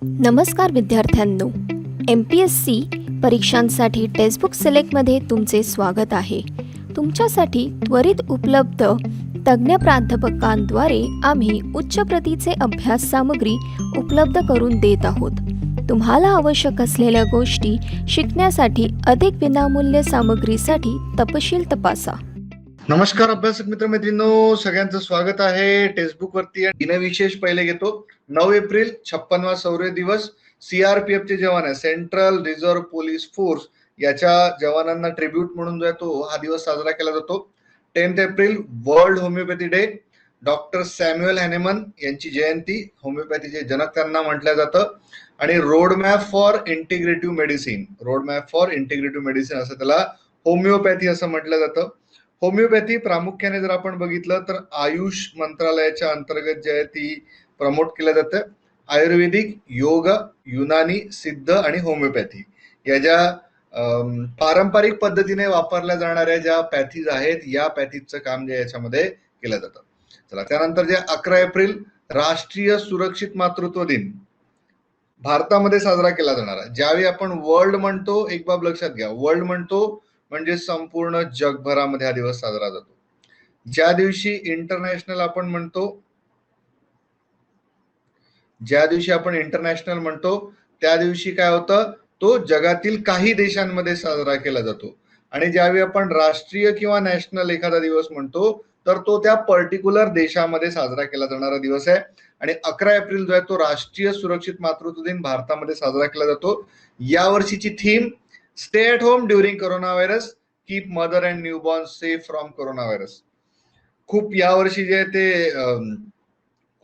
नमस्कार विद्यार्थ्यांनो, MPSC परीक्षांसाठी टेक्स्टबुक सिलेक्टमध्ये तुमचे स्वागत आहे. तुमच्यासाठी त्वरित उपलब्ध तज्ज्ञ प्राध्यापकांद्वारे आम्ही उच्च प्रतीचे अभ्यास सामग्री उपलब्ध करून देत आहोत. तुम्हाला आवश्यक असलेल्या गोष्टी शिकण्यासाठी अधिक विनामूल्य सामग्रीसाठी तपशील तपासा. नमस्कार अभ्यासक मित्रमैत्रिणींनो, सगळ्यांचं स्वागत आहे टेक्स्टबुक वरती. दिनविशेष पहिले घेतो. 9 एप्रिल 56वा शौर्य दिवस. CRPF चे जवान आहे, सेंट्रल रिझर्व्ह पोलीस फोर्स, याच्या जवानांना ट्रिब्यूट म्हणून जो आहे तो हा दिवस साजरा केला जातो. 10 April world homeopathy day. Doctor Samuel Hahnemann यांची जयंती, होमिओपॅथीचे जनक त्यांना म्हटलं जातं. आणि roadmap for integrative medicine, roadmap for integrative medicine असं त्याला होमिओपॅथी असं म्हटलं जातं. होमिओपॅथी प्रामुख्याने जर आपण बघितलं तर आयुष मंत्रालयाच्या अंतर्गत जे आहे ती प्रमोट केल्या जातं. आयुर्वेदिक, योग, युनानी, सिद्ध आणि होमिओपॅथी या ज्या पारंपरिक पद्धतीने वापरल्या जाणाऱ्या ज्या पॅथीज आहेत, या पॅथीजचं काम जे याच्यामध्ये केलं जातं. चला, त्यानंतर जे 11 एप्रिल राष्ट्रीय सुरक्षित मातृत्व दिन भारतामध्ये साजरा केला जाणारा. ज्यावेळी आपण वर्ल्ड म्हणतो, एक बाब लक्षात घ्या, वर्ल्ड म्हणतो म्हणजे संपूर्ण जगभरामध्ये हा दिवस साजरा जातो. ज्या दिवशी इंटरनॅशनल आपण म्हणतो, त्या दिवशी काय होतं, तो जगातील काही देशांमध्ये साजरा केला जातो. आणि ज्यावेळी आपण राष्ट्रीय किंवा नॅशनल एखादा दिवस म्हणतो तर तो त्या पर्टिक्युलर देशामध्ये साजरा केला जाणारा दिवस आहे. आणि 11 एप्रिल जो आहे तो राष्ट्रीय सुरक्षित मातृत्व दिन भारतामध्ये साजरा केला जातो. या वर्षीची theme stay at home during corona virus, keep mother and newborn safe from corona virus. खूप यावर्षी जे आहे ते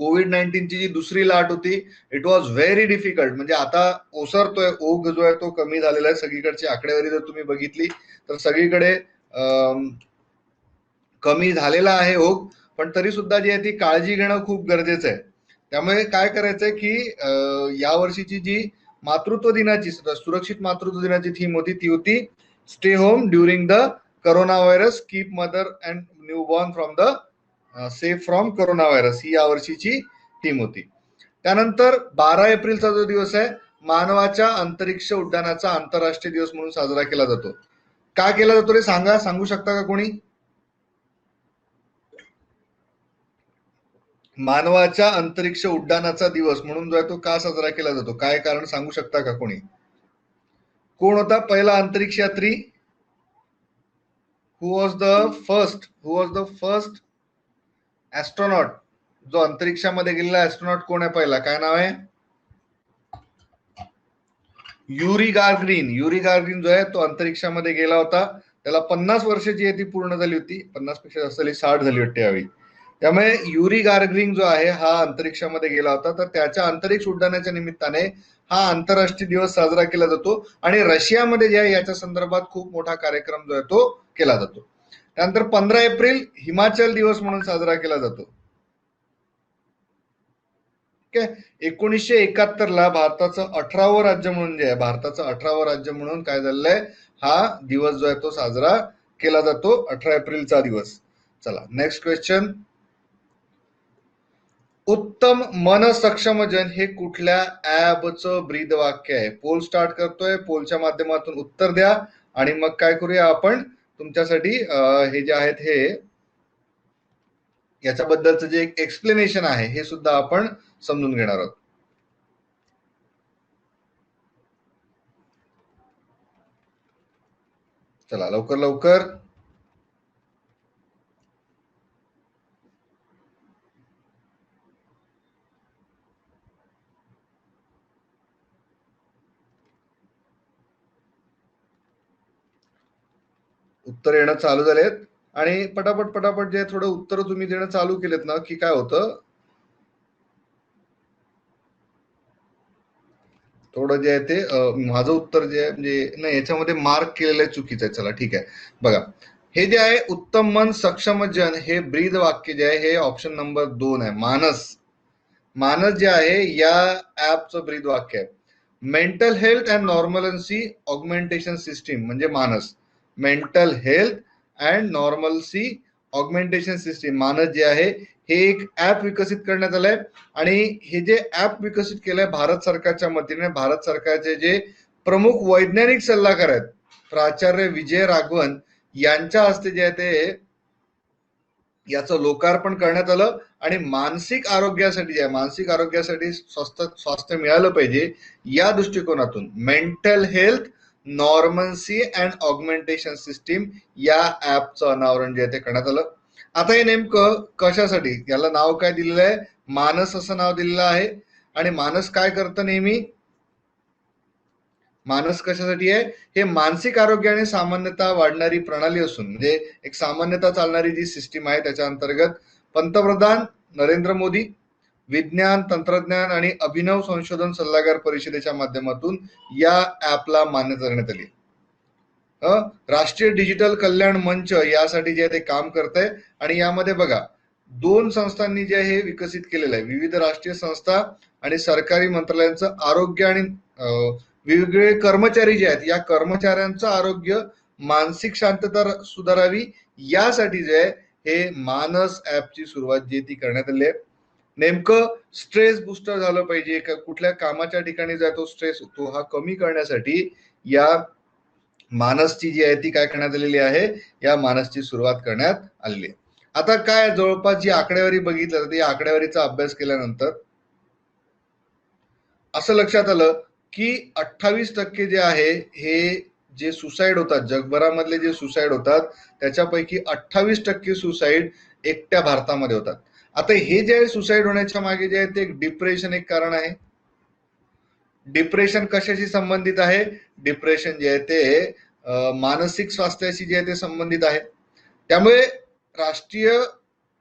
कोविड-19 ची जी दुसरी लाट होती, इट वॉज व्हेरी डिफिकल्ट. म्हणजे आता ओसरतोय, ओघ जो आहे तो कमी झालेला आहे. सगळीकडची आकडेवारी जर तुम्ही बघितली तर सगळीकडे कमी झालेला आहे ओघ, पण तरी सुद्धा जी आहे ती काळजी घेणं खूप गरजेचं आहे. त्यामुळे काय करायचंय की या वर्षीची जी मातृत्व दिनाची, सुरक्षित मातृत्व दिनाची थीम होती ती होती stay home during the corona virus, keep mother and newborn from the safe from corona virus, ही यावर्षीची थीम होती. त्यानंतर 12 एप्रिलचा जो दिवस आहे, मानवाच्या अंतरिक्ष उड्डाणाचा आंतरराष्ट्रीय दिवस म्हणून साजरा केला जातो. का केला जातो रे, सांगू शकता का कोणी? मानवाच्या अंतरिक्ष उड्डाणाचा दिवस म्हणून जो आहे तो का साजरा केला जातो, काय कारण सांगू शकता का कोणी? कोण होता पहिला अंतरिक्ष यात्री? हु वॉज द फर्स्ट ऍस्ट्रॉनॉट? जो अंतरिक्षामध्ये गेलेला ऍस्ट्रॉनॉट कोण आहे पहिला, काय नाव आहे? Yuri Gagarin. युरी गार्गरिन जो आहे तो अंतरिक्षामध्ये गेला होता. त्याला 50 वर्षाची आहे ती पूर्ण झाली होती, 50 पेक्षा जास्त 60 झाली वाटते यावेळी. त्यामुळे युरी गार्गरिन जो आहे हा अंतरिक्षामध्ये गेला होता, तर त्याच्या अंतरिक्ष उड्डाणाच्या निमित्ताने हा आंतरराष्ट्रीय दिवस साजरा केला जातो. आणि रशियामध्ये जे आहे याच्या संदर्भात खूप मोठा कार्यक्रम जो आहे तो केला जातो. त्यानंतर 15 एप्रिल हिमाचल दिवस म्हणून साजरा केला जातो. 1971 ला भारताचं 18वं राज्य म्हणून जे आहे, भारताचं 18वं राज्य म्हणून काय झालेलं आहे, हा दिवस जो आहे तो साजरा केला जातो, 18 एप्रिलचा दिवस. चला, नेक्स्ट क्वेश्चन. उत्तम मन सक्षम जन हे कुठल्या ऍपचं ब्रीद वाक्य आहे? पोल स्टार्ट करतोय, पोलच्या माध्यमातून उत्तर द्या आणि मग काय करूया आपण, तुमच्यासाठी हे जे आहेत हे याच्याबद्दलचं जे एक एक्सप्लेनेशन आहे हे सुद्धा आपण समजून घेणार आहोत. चला, लवकर लवकर. उत्तर येणं चालू झालेत आणि पटापट जे थोडं उत्तर तुम्ही देणं चालू केलेत ना, की काय होतं, थोडं जे आहे ते माझं उत्तर जे आहे म्हणजे नाही, याच्यामध्ये मार्क केलेलं आहे चुकीचं आहे. चला ठीक आहे, बघा हे जे आहे उत्तम मन सक्षम जन हे ब्रीद वाक्य जे आहे हे ऑप्शन नंबर 2 आहे, मानस जे आहे या ऍपचं ब्रीद वाक्य आहे. Mental health and normalcy augmentation system म्हणजे Manas, mental health and normalcy augmentation system Manas जे आहे हे एक ऍप विकसित करण्यात आलंय आणि हे जे ऍप विकसित केलंय भारत सरकारच्या वतीने, भारत सरकारचे जे प्रमुख वैज्ञानिक सल्लागार आहेत प्राचार्य विजय राघवन यांच्या हस्ते जे आहे ते याचं लोकार्पण करण्यात आलं आणि मानसिक आरोग्यासाठी जे आहे, मानसिक आरोग्यासाठी स्वास्थ्य मिळालं पाहिजे या दृष्टिकोनातून mental health normalcy and augmentation system या ऍपचं अनावरण जे आहे ते करण्यात आलं. आता हे नेमकं कशासाठी, याला नाव काय दिलेलं आहे, मानस असं नाव दिलेलं आहे. आणि मानस काय करतं नेहमी, मानस कशासाठी आहे, हे मानसिक आरोग्याने सामान्यता वाढणारी प्रणाली असून म्हणजे एक सामान्यता चालणारी जी सिस्टीम आहे त्याच्या अंतर्गत पंतप्रधान नरेंद्र मोदी विज्ञान तंत्रज्ञान आणि अभिनव संशोधन सल्लागार परिषदेच्या माध्यमातून या ऍपला मान्यता देण्यात आली. राष्ट्रीय डिजिटल कल्याण मंच यासाठी जे ते काम करत आहे आणि यामध्ये बघा 2 संस्थांनी जे हे विकसित केलेलं आहे, विविध राष्ट्रीय संस्था आणि सरकारी मंत्रालयांचं आरोग्य आणि वेगवेगळे कर्मचारी जे आहेत या कर्मचाऱ्यांचं आरोग्य मानसिक शांतता सुधारावी यासाठी जे आहे हे मानस ऍपची सुरुवात जी ती करण्यात आली आहे. नेमकं स्ट्रेस बुस्टर झालं पाहिजे, कुठल्या कामाच्या ठिकाणी जातो स्ट्रेस होतो हा कमी करण्यासाठी या मानसची जी आहे ती काय करण्यात आलेली आहे, या मानसची सुरुवात करण्यात आलेली आहे. आता काय जवळपास जी आकडेवारी बघितलं तर या आकडेवारीचा अभ्यास केल्यानंतर असं लक्षात आलं की 28% जे आहे हे जे सुसाईड होतात जगभरामधले जे सुसाईड होतात त्याच्यापैकी 28% सुसाईड एकट्या भारतामध्ये होतात. आता हे जे आहे सुसाईड होण्याच्या मागे जे आहे ते डिप्रेशन एक कारण आहे. डिप्रेशन कशाशी संबंधित आहे, डिप्रेशन जे आहे ते मानसिक स्वास्थ्याशी जे आहे ते संबंधित आहे. त्यामुळे राष्ट्रीय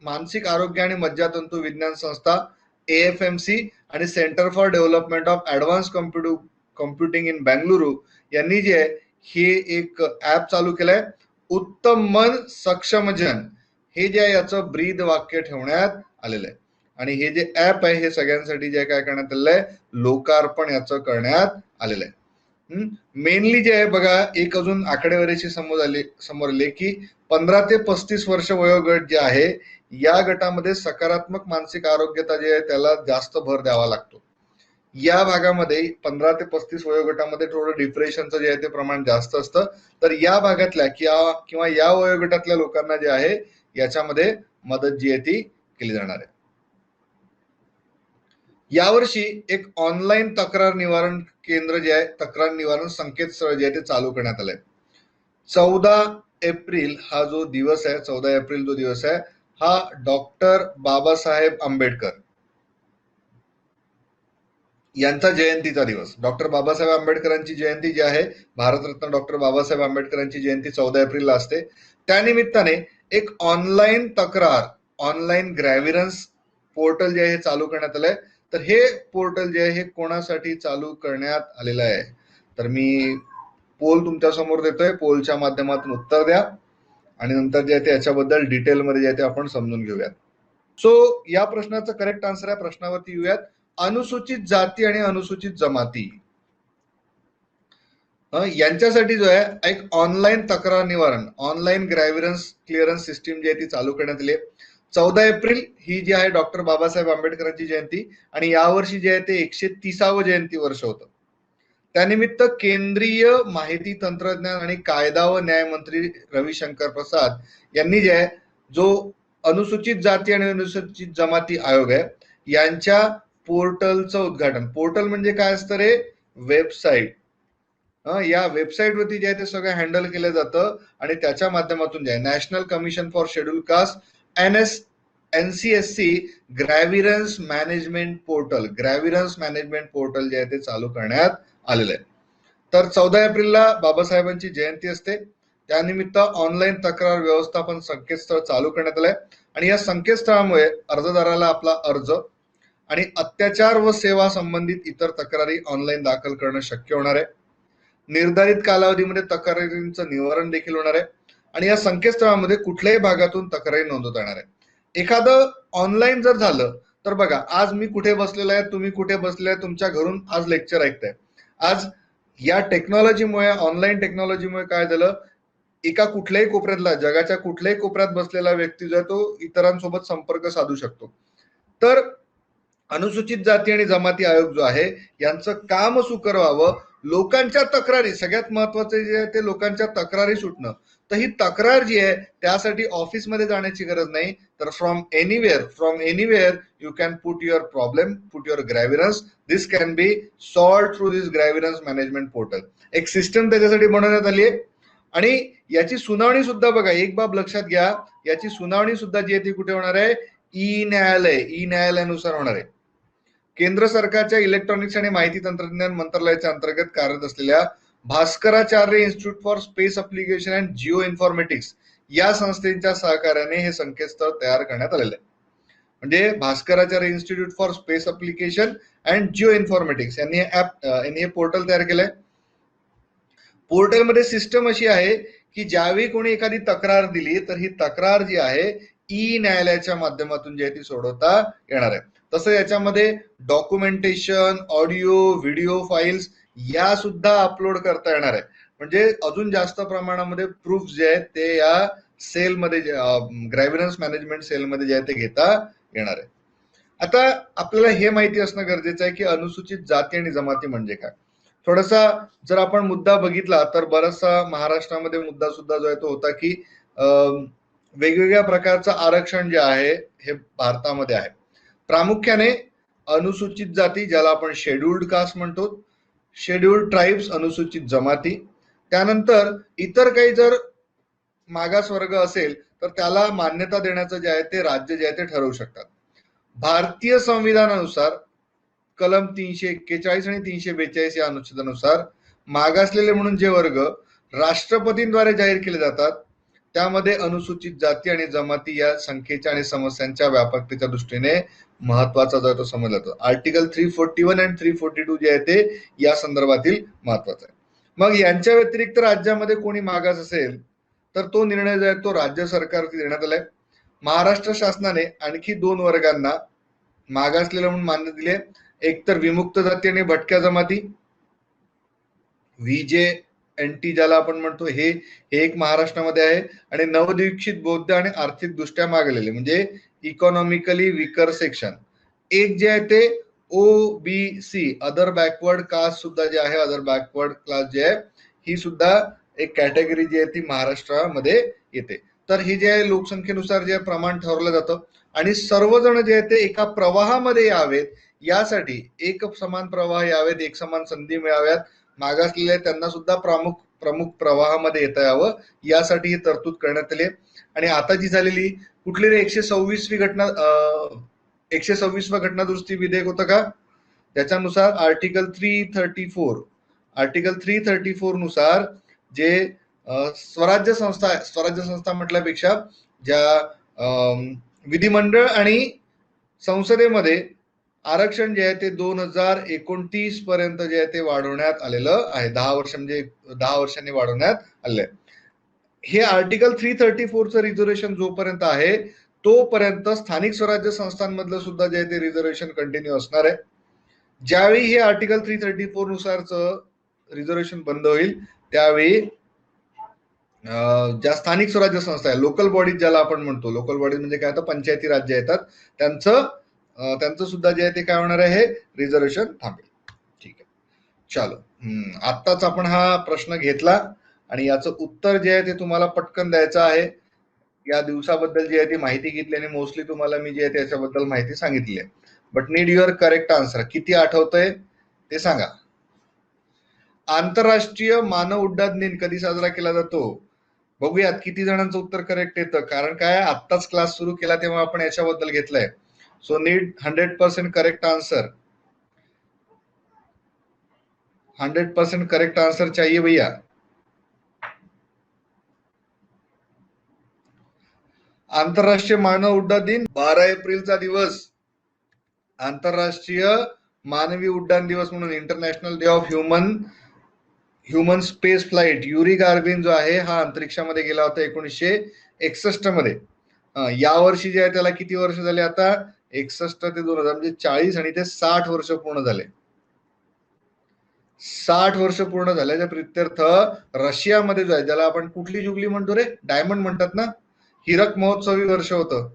मानसिक आरोग्य आणि मज्जातंतू विज्ञान संस्था AFMC आणि centre for development of advance computing in Bengaluru यांनी जे आहे हे एक ऍप चालू केलंय, उत्तम मन सक्षम जन हे जे आहे याचं ब्रीद वाक्य ठेवण्यात आलेलं आहे. आणि हे जे ऍप आहे हे सगळ्यांसाठी जे काय करण्यात आलेलं आहे, लोकार्पण याचं करण्यात आलेलं आहे. मेनली जे आहे बघा एक अजून आकडेवारीची समोर आले की 15 ते 35 वर्ष वयोगट जे आहे या गटामध्ये सकारात्मक मानसिक आरोग्यता जे आहे त्याला जास्त भर द्यावा लागतो. या भागामध्ये 15 ते 35 वयोगटामध्ये थोडं डिप्रेशनचं जे आहे ते प्रमाण जास्त असतं. तर या भागातल्या किंवा या वयोगटातल्या लोकांना जे आहे याच्यामध्ये मदत जी आहे ती केली जाणार आहे. यावर्षी एक ऑनलाईन तक्रार निवारण केंद्र जे आहे, तक्रार निवारण संकेतस्थळ जे आहे ते चालू करण्यात आलंय. 14 एप्रिल हा जो दिवस आहे, 14 एप्रिल जो दिवस आहे हा डॉक्टर बाबासाहेब आंबेडकर यांचा जयंतीचा दिवस. डॉक्टर बाबासाहेब आंबेडकरांची जयंती जी आहे, भारतरत्न डॉक्टर बाबासाहेब आंबेडकरांची जयंती 14 एप्रिलला असते. त्यानिमित्ताने एक ऑनलाईन तक्रार, ऑनलाईन ग्रॅव्हिरन्स पोर्टल जे आहे चालू करण्यात आलंय. तर हे पोर्टल जे आहे हे कोणासाठी चालू करण्यात आलेलं आहे, तर मी पोल तुमच्या समोर देतोय, पोलच्या माध्यमातून उत्तर द्या आणि नंतर जे आहे ते याच्याबद्दल डिटेलमध्ये जे आहे ते आपण समजून घेऊयात. सो या प्रश्नाचं करेक्ट आन्सर आहे, प्रश्नावरती येऊयात. अनुसूचित जाती आणि अनुसूचित जमाती यांच्यासाठी जो आहे एक ऑनलाईन तक्रार निवारण, ऑनलाईन ग्रॅव्हिरन्स क्लिअरन्स सिस्टीम जी आहे ती चालू करण्यात आली आहे. 14 एप्रिल ही जी आहे डॉक्टर बाबासाहेब आंबेडकरांची जयंती आणि यावर्षी जे आहे ते 130वं जयंती वर्ष होतं. त्यानिमित्त केंद्रीय माहिती तंत्रज्ञान आणि कायदा व न्याय मंत्री रविशंकर प्रसाद यांनी जे आहे जो अनुसूचित जाती आणि अनुसूचित जमाती आयोग आहे यांच्या पोर्टलचं उद्घाटन, पोर्टल म्हणजे काय असतं रे, वेबसाईट. या वेबसाईट वरती जे आहे ते सगळं हँडल केलं जातं आणि त्याच्या माध्यमातून जे आहे national commission for scheduled caste NCSC grievance management portal, grievance management portal जे आहे ते चालू करण्यात आलेलं आहे. तर 14 एप्रिलला बाबासाहेबांची जयंती असते, त्यानिमित्त ऑनलाईन तक्रार व्यवस्थापन संकेतस्थळ चालू करण्यात आलंय आणि या संकेतस्थळामुळे अर्जदाराला आपला अर्ज आणि अत्याचार व सेवा संबंधित इतर तक्रारी ऑनलाईन दाखल करणं शक्य होणार आहे. निर्धारित कालावधीमध्ये तक्रारींचं निवारण देखील होणार आहे आणि या संकेतस्थळामध्ये कुठल्याही भागातून तक्रारी नोंदवता येणार आहे. एखादं ऑनलाईन जर झालं तर बघा आज मी कुठे बसलेला आहे, तुम्ही कुठे बसले आहे, तुमच्या घरून आज लेक्चर ऐकताय. आज या टेक्नॉलॉजीमुळे, ऑनलाईन टेक्नॉलॉजीमुळे काय झालं, एका कुठल्याही कोपऱ्यातला, जगाच्या कुठल्याही कोपऱ्यात बसलेला व्यक्ती जो आहे तो इतरांसोबत संपर्क साधू शकतो. तर अनुसूचित जाती आणि जमाती आयोग जो आहे यांचं काम सुकर व्हावं, लोकांच्या तक्रारी, सगळ्यात महत्वाचं जे आहे ते लोकांच्या तक्रारी सुटणं. तर ही तक्रार जी आहे त्यासाठी ऑफिसमध्ये जाण्याची गरज नाही, तर from anywhere you can put your problem, put your grievance. This can be solve through this grievance management portal. एक सिस्टम त्याच्यासाठी बनवण्यात आली आहे आणि याची सुनावणी सुद्धा बघा, एक बाब लक्षात घ्या, याची सुनावणी सुद्धा जी आहे ती कुठे होणार आहे? ई न्यायालयानुसार होणार आहे. केंद्र सरकारच्या इलेक्ट्रॉनिक्स आणि माहिती तंत्रज्ञान मंत्रालयाच्या अंतर्गत कार्यरत असलेल्या Bhaskaracharya institute for space application and Jio informatics या संस्थेच्या सहकार्याने हे संकेतस्थळ तयार करण्यात आलेलं आहे. म्हणजे Bhaskaracharya institute for space application and Jio informatics यांनी हे पोर्टल तयार केलंय. पोर्टलमध्ये सिस्टम अशी आहे की ज्यावेळी कोणी एखादी तक्रार दिली तर ही तक्रार जी आहे ई न्यायालयाच्या माध्यमातून जी आहे ती सोडवता येणार आहे. तसं याच्यामध्ये डॉक्युमेंटेशन, ऑडिओ, व्हिडिओ फाईल्स या सुद्धा अपलोड करता येणार आहे. म्हणजे अजून जास्त प्रमाणामध्ये प्रूफ जे आहेत ते या सेलमध्ये, ग्रॅव्हिनन्स मॅनेजमेंट सेलमध्ये जे आहे ते घेता येणार आहे. आता आपल्याला हे माहिती असणं गरजेचं आहे की अनुसूचित जाती आणि जमाती म्हणजे काय. थोडासा जर आपण मुद्दा बघितला तर बराचसा महाराष्ट्रामध्ये मुद्दा सुद्धा जो आहे तो होता की वेगवेगळ्या प्रकारचं आरक्षण जे आहे हे भारतामध्ये आहे. प्रामुख्याने अनुसूचित जाती ज्याला आपण शेड्युल्ड कास्ट म्हणतो, शेड्युल्ड ट्राईब्स, अनुसूचित जमाती, त्यानंतर इतर काही जर मागासवर्ग असेल तर त्याला मान्यता देण्याचं जे आहे ते राज्य जे आहे ते ठरवू शकतात. भारतीय संविधानानुसार कलम 341 आणि 342 या अनुच्छेदानुसार मागासलेले म्हणून जे वर्ग राष्ट्रपतींद्वारे जाहीर केले जातात त्यामध्ये अनुसूचित जाती आणि जमाती या संख्येच्या आणि समस्यांच्या व्यापकतेच्या दृष्टीने महत्वाचा जो तो समजला जातो. आर्टिकल 341 आणि 342 जे आहे ते या संदर्भातील महत्वाचं आहे. मग यांच्या व्यतिरिक्त राज्यामध्ये कोणी मागास असेल तर तो निर्णय जो आहे तो राज्य सरकारवरती देण्यात आलाय. महाराष्ट्र शासनाने आणखी 2 वर्गांना मागासलेलं म्हणून मान्य दिले. एक तर विमुक्त जाती आणि भटक्या जमाती, VJNT ज्याला आपण म्हणतो, हे एक महाराष्ट्रामध्ये आहे. आणि नवदीक्षित बौद्ध आणि आर्थिक दृष्ट्या मागलेले म्हणजे इकॉनॉमिकली विकर सेक्शन, एक जे आहे ते OBC अदर बॅकवर्ड कास्ट सुद्धा जे आहे, अदर बॅकवर्ड क्लास जे आहे ही सुद्धा एक कॅटेगरी जी आहे ती महाराष्ट्रामध्ये येते. तर हे जे आहे लोकसंख्येनुसार जे प्रमाण ठरवलं जातं आणि सर्वजण जे आहे ते एका प्रवाहामध्ये यावेत, यासाठी एक समान प्रवाह यावेत, एक समान संधी मिळाव्यात, मागासलेले त्यांना सुद्धा प्रमुख प्रवाहामध्ये येता यावं यासाठी ही तरतूद करण्यात आली. आणि आता जी झालेली कुठली रे 126वी घटना दुरुस्ती विधेयक होतं का, त्याच्यानुसार आर्टिकल 334 नुसार जे स्वराज्य संस्था म्हटल्यापेक्षा ज्या विधिमंडळ आणि संसदेमध्ये आरक्षण जे आहे ते 2029 पर्यंत जे आहे ते वाढवण्यात आलेलं आहे. 10 वर्षांनी वाढवण्यात आले. हे आर्टिकल 334चं रिझर्वेशन जोपर्यंत आहे तोपर्यंत स्थानिक स्वराज्य संस्थांमधलं सुद्धा जे आहे ते रिझर्वेशन कंटिन्यू असणार आहे. ज्यावेळी हे आर्टिकल 334 नुसारचं रिझर्वेशन बंद होईल त्यावेळी ज्या स्थानिक स्वराज्य संस्था आहे, लोकल बॉडीज ज्याला आपण म्हणतो, लोकल बॉडीज म्हणजे काय, तर पंचायती राज्य येतात, त्यांचं सुद्धा जे आहे ते काय होणार आहे, रिझर्वेशन थांबेल. ठीक आहे, चलो. आत्ताच आपण हा प्रश्न घेतला आणि याचं उत्तर जे आहे ते तुम्हाला पटकन द्यायचं आहे. या दिवसाबद्दल जी आहे ती माहिती घेतली आणि मोस्टली तुम्हाला मी जे आहे त्याच्याबद्दल माहिती सांगितली आहे. But need your correct answer. किती आठवतंय ते सांगा. आंतरराष्ट्रीय मानव उड्डाण दिन कधी साजरा केला जातो? बघूयात किती जणांचं उत्तर करेक्ट येतं, कारण काय आत्ताच क्लास सुरू केला तेव्हा आपण याच्याबद्दल घेतलंय. So need 100% correct answer. 100% correct answer चाहिए भैया. आंतरराष्ट्रीय मानव उड्डाण दिन 12 एप्रिलचा दिवस आंतरराष्ट्रीय मानवी उड्डाण दिवस म्हणून, international day of human space flight. Yuri Gagarin जो आहे हा अंतरिक्षामध्ये गेला होता 1961 मध्ये. या वर्षी जे आहे त्याला किती वर्ष झाले आता? 61 ते 2000 म्हणजे 40 आणि ते 60 वर्ष पूर्ण झाले. 60 वर्ष पूर्ण झाल्याच्या प्रित्यर्थ रशियामध्ये जो आहे, ज्याला आपण कुठली जुबली म्हणतो रे, डायमंड म्हणतात ना, हिरक महोत्सवी वर्ष होतं.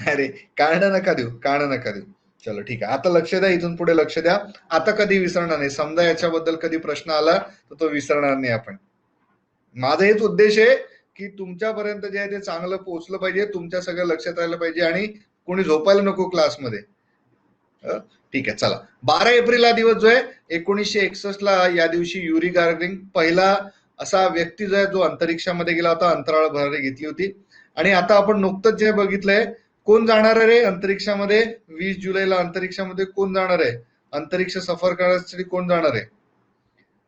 अरे कारण नका देऊ, कारण नका देऊ. चलो ठीक आहे, आता लक्ष द्या, इथून पुढे लक्ष द्या. आता कधी विसरणार नाही. समजा याच्याबद्दल कधी प्रश्न आला तर तो विसरणार नाही आपण. माझा हेच उद्देश आहे की तुमच्यापर्यंत जे आहे ते चांगलं पोहोचलं पाहिजे, तुमच्या सगळं लक्षात राहिलं पाहिजे आणि कोणी झोपायला नको क्लासमध्ये. ठीक आहे, चला. 12 एप्रिल हा दिवस जो आहे 1961 ला, या दिवशी युरी गार्गिन पहिला असा व्यक्ती जो आहे जो अंतरिक्षामध्ये गेला होता, अंतराळ भरारी घेतली होती. आणि आता आपण नुकतंच जे बघितलंय, कोण जाणार आहे रे अंतरिक्षामध्ये? 20 जुलैला अंतरिक्षामध्ये कोण जाणार आहे? अंतरिक्ष सफर करण्यासाठी कोण जाणार आहे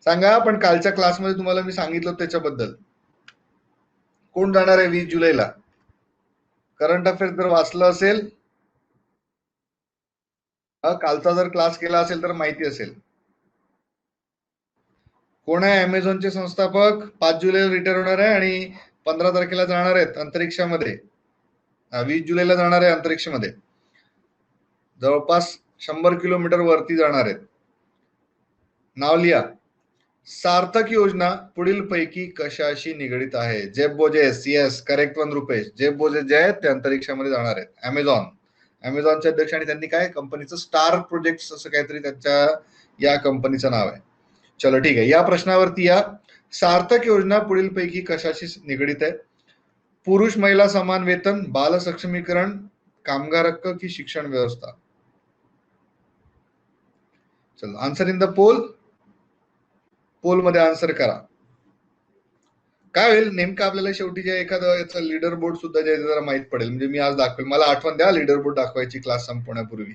सांगा. पण कालच्या क्लासमध्ये तुम्हाला मी सांगितलं त्याच्याबद्दल. कोण जाणार आहे 20 जुलैला? करंट अफेअर्स जर वाचलं असेल, कालचा जर क्लास केला असेल तर माहिती असेल. कोण आहे? अमेझॉनचे संस्थापक. 5 जुलैला रिटायर होणार आहे आणि 15 तारखेला जाणार आहेत अंतरिक्षामध्ये. 20 जुलैला जाणार आहे अंतरिक्षामध्ये. जवळपास 100 किलोमीटर वरती जाणार आहेत. नाव लिहा. सार्थक योजना पुढील पैकी कशाशी निगडित आहे? Jeff Bezos. Yes, correct one Rupesh. Jeff Bezos जे आहेत ते अंतरिक्षामध्ये जाणार आहेत. अमेझॉनचे अध्यक्ष, आणि त्यांनी काय कंपनीचं स्टार प्रोजेक्ट असं काहीतरी त्यांच्या या कंपनीचं नाव आहे. चलो ठीक आहे, या प्रश्नावरती या. सार्थक योजना पुढील पैकी कशाशी निगडित आहे? पुरुष महिला समान वेतन, बाल सक्षमीकरण, कामगार हक्क की शिक्षण व्यवस्था? चलो, आन्सर इन द पोल मध्ये आन्सर करा. काय होईल नेमकं आपल्याला शेवटी जे एखादं याचा लीडर बोर्ड सुद्धा जे जरा माहित पडेल. म्हणजे मी आज दाखवेल, मला आठवण द्या लीडर बोर्ड दाखवायची क्लास संपवण्यापूर्वी.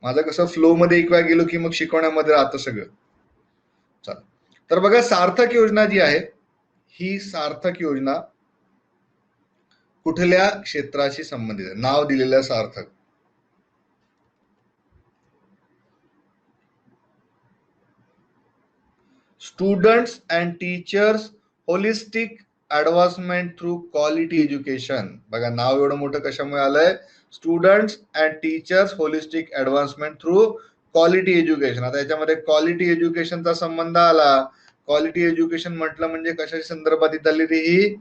माझं कसं फ्लो मध्ये एक वेळा गेलो की मग शिकवण्यामध्ये राहतं सगळं. चला, तर बघा, सार्थक योजना जी आहे ही सार्थक योजना कुठल्या क्षेत्राशी संबंधित आहे? नाव दिलेलं Sarthak. Students and teachers holistic advancement through quality education. बघा, नाव एवढं मोठं कशामुळे आलंय? Students and teachers holistic advancement through quality education. आता याच्यामध्ये क्वालिटी एज्युकेशनचा संबंध आला. क्वालिटी एज्युकेशन म्हटलं म्हणजे कशाशी संदर्भात झाली ही?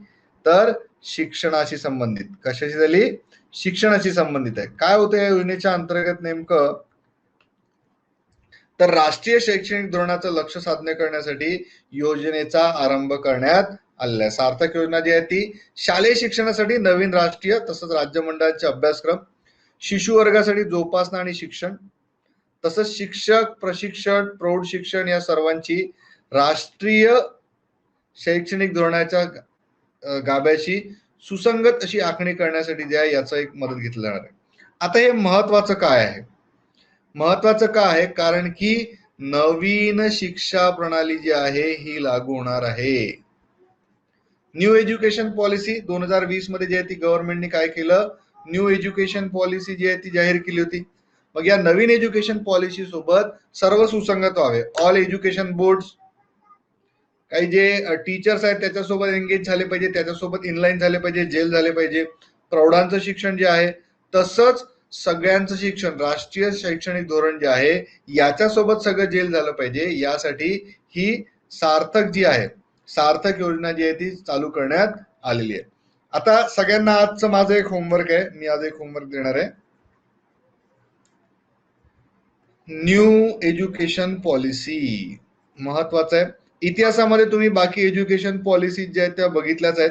तर शिक्षणाशी संबंधित. कशाशी झाली? शिक्षणाशी संबंधित आहे. काय होतं या योजनेच्या अंतर्गत नेमकं? तर राष्ट्रीय शैक्षणिक धोरणाचं लक्ष साधने करण्यासाठी योजनेचा आरंभ करण्यात आलेला आहे. सार्थक योजना जी आहे ती शालेय शिक्षणासाठी नवीन राष्ट्रीय तसंच राज्य मंडळाचे अभ्यासक्रम, शिशु वर्गासाठी जोपासना आणि शिक्षण, तसंच शिक्षक, प्रशिक्षण, प्रौढ शिक्षण या सर्वांची राष्ट्रीय शैक्षणिक धोरणाच्या गाभ्याशी सुसंगत अशी आखणी करण्यासाठी जे आहे याचा एक मदत घेतली जाणार आहे. आता हे महत्वाचं काय आहे? महत्वाचं का आहे? कारण की नवीन शिक्षा प्रणाली जी आहे ही लागू होणार आहे. न्यू एज्युकेशन पॉलिसी 2020 मध्ये जी आहे ती गव्हर्नमेंटने काय केलं? न्यू एज्युकेशन पॉलिसी जी आहे ती जाहीर केली होती. मग या नवीन एज्युकेशन पॉलिसी सोबत सर्व सुसंगत व्हावे. ऑल एज्युकेशन बोर्ड, काही जे टीचर्स आहेत त्याच्यासोबत एंगेज झाले पाहिजे, त्याच्यासोबत इनलाईन झाले पाहिजे, जेल झाले पाहिजे. प्रौढांचं शिक्षण जे आहे तसंच सगळ्यांचं शिक्षण, राष्ट्रीय शैक्षणिक धोरण जे आहे याच्यासोबत सगळं जेल झालं पाहिजे. यासाठी ही सार्थक जी आहे, सार्थक योजना जी आहे ती चालू करण्यात आलेली आहे. आता सगळ्यांना आजचं माझं एक होमवर्क आहे. मी आज एक होमवर्क देणार आहे. न्यू एज्युकेशन पॉलिसी महत्वाचं आहे. इतिहासामध्ये तुम्ही बाकी एज्युकेशन पॉलिसी ज्या आहेत त्या बघितल्याच आहेत.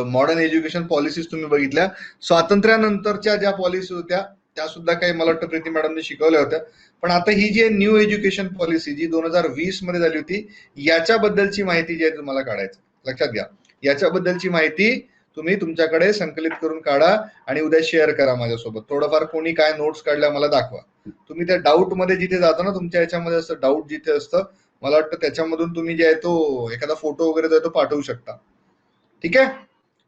मॉडर्न एज्युकेशन पॉलिसीज तुम्ही बघितल्या. स्वातंत्र्यानंतरच्या ज्या पॉलिसी होत्या त्या सुद्धा काही मला वाटतं प्रीती मॅडमने शिकवल्या होत्या. पण आता ही जी न्यू एज्युकेशन पॉलिसी जी 2020 मध्ये झाली होती याच्याबद्दलची माहिती जी आहे तुम्हाला काढायचं. लक्षात घ्या, याच्याबद्दलची माहिती तुम्ही तुमच्याकडे संकलित करून काढा आणि उद्या शेअर करा माझ्यासोबत. थोडंफार कोणी काय नोट्स काढल्या मला दाखवा. तुम्ही त्या डाऊट मध्ये जिथे जाता ना, तुमच्या याच्यामध्ये असं डाऊट जिथे असतं, मला वाटतं त्याच्यामधून तुम्ही जे आहे तो एखादा फोटो वगैरे जो आहे तो पाठवू शकता. ठीक आहे,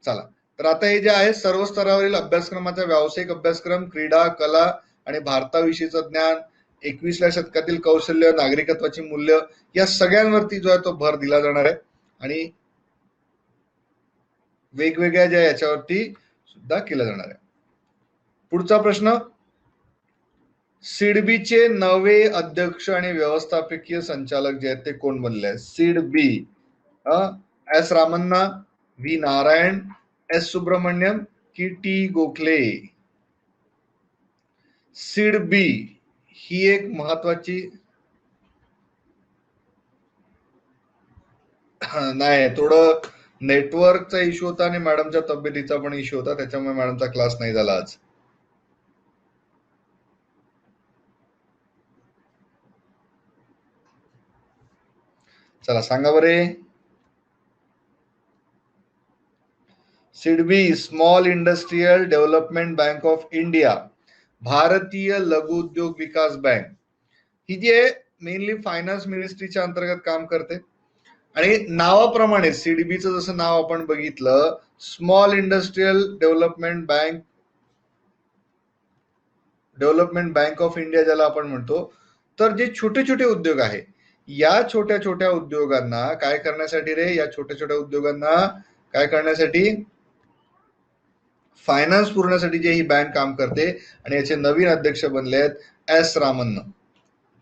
चला. तर आता हे जे आहे सर्व स्तरावरील अभ्यासक्रमाचा व्यावसायिक अभ्यासक्रम, क्रीडा, कला आणि भारताविषयीचं ज्ञान, 21व्या शतकातील कौशल्य, नागरिकत्वाची मूल्य या सगळ्यांवरती जो आहे तो भर दिला जाणार आहे. आणि वेगवेगळ्या ज्या याच्यावरती सुद्धा केला जाणार आहे. पुढचा प्रश्न, सिडबीचे नवे अध्यक्ष आणि व्यवस्थापकीय संचालक जे आहेत ते कोण बनले आहेत? SIDBI S Ramanna, V Narayan, S Subramaniam की टी गोखले? सिडबी ही एक महत्वाची नाही, थोडं नेटवर्कचा इश्यू होता आणि मॅडमच्या तब्येतीचा पण इश्यू होता, त्याच्यामुळे मॅडमचा क्लास नाही झाला आज. चला सांगा बरे. SIDBI small industrial development bank of India, भारतीय लघु उद्योग विकास बँक, ही जी आहे मेनली फायनान्स मिनिस्ट्रीच्या अंतर्गत काम करते. आणि नावाप्रमाणे सिडबीचं जसं नाव आपण बघितलं, small industrial development bank of India ज्याला आपण म्हणतो, तर जे छोटे छोटे उद्योग आहे, या छोट्या छोट्या उद्योगांना काय करण्यासाठी रे, या छोट्या छोट्या उद्योगांना काय करण्यासाठी, फायनान्स पुरवण्यासाठी जे ही बँक काम करते. आणि याचे नवीन अध्यक्ष बनले आहेत एस रामन्ना.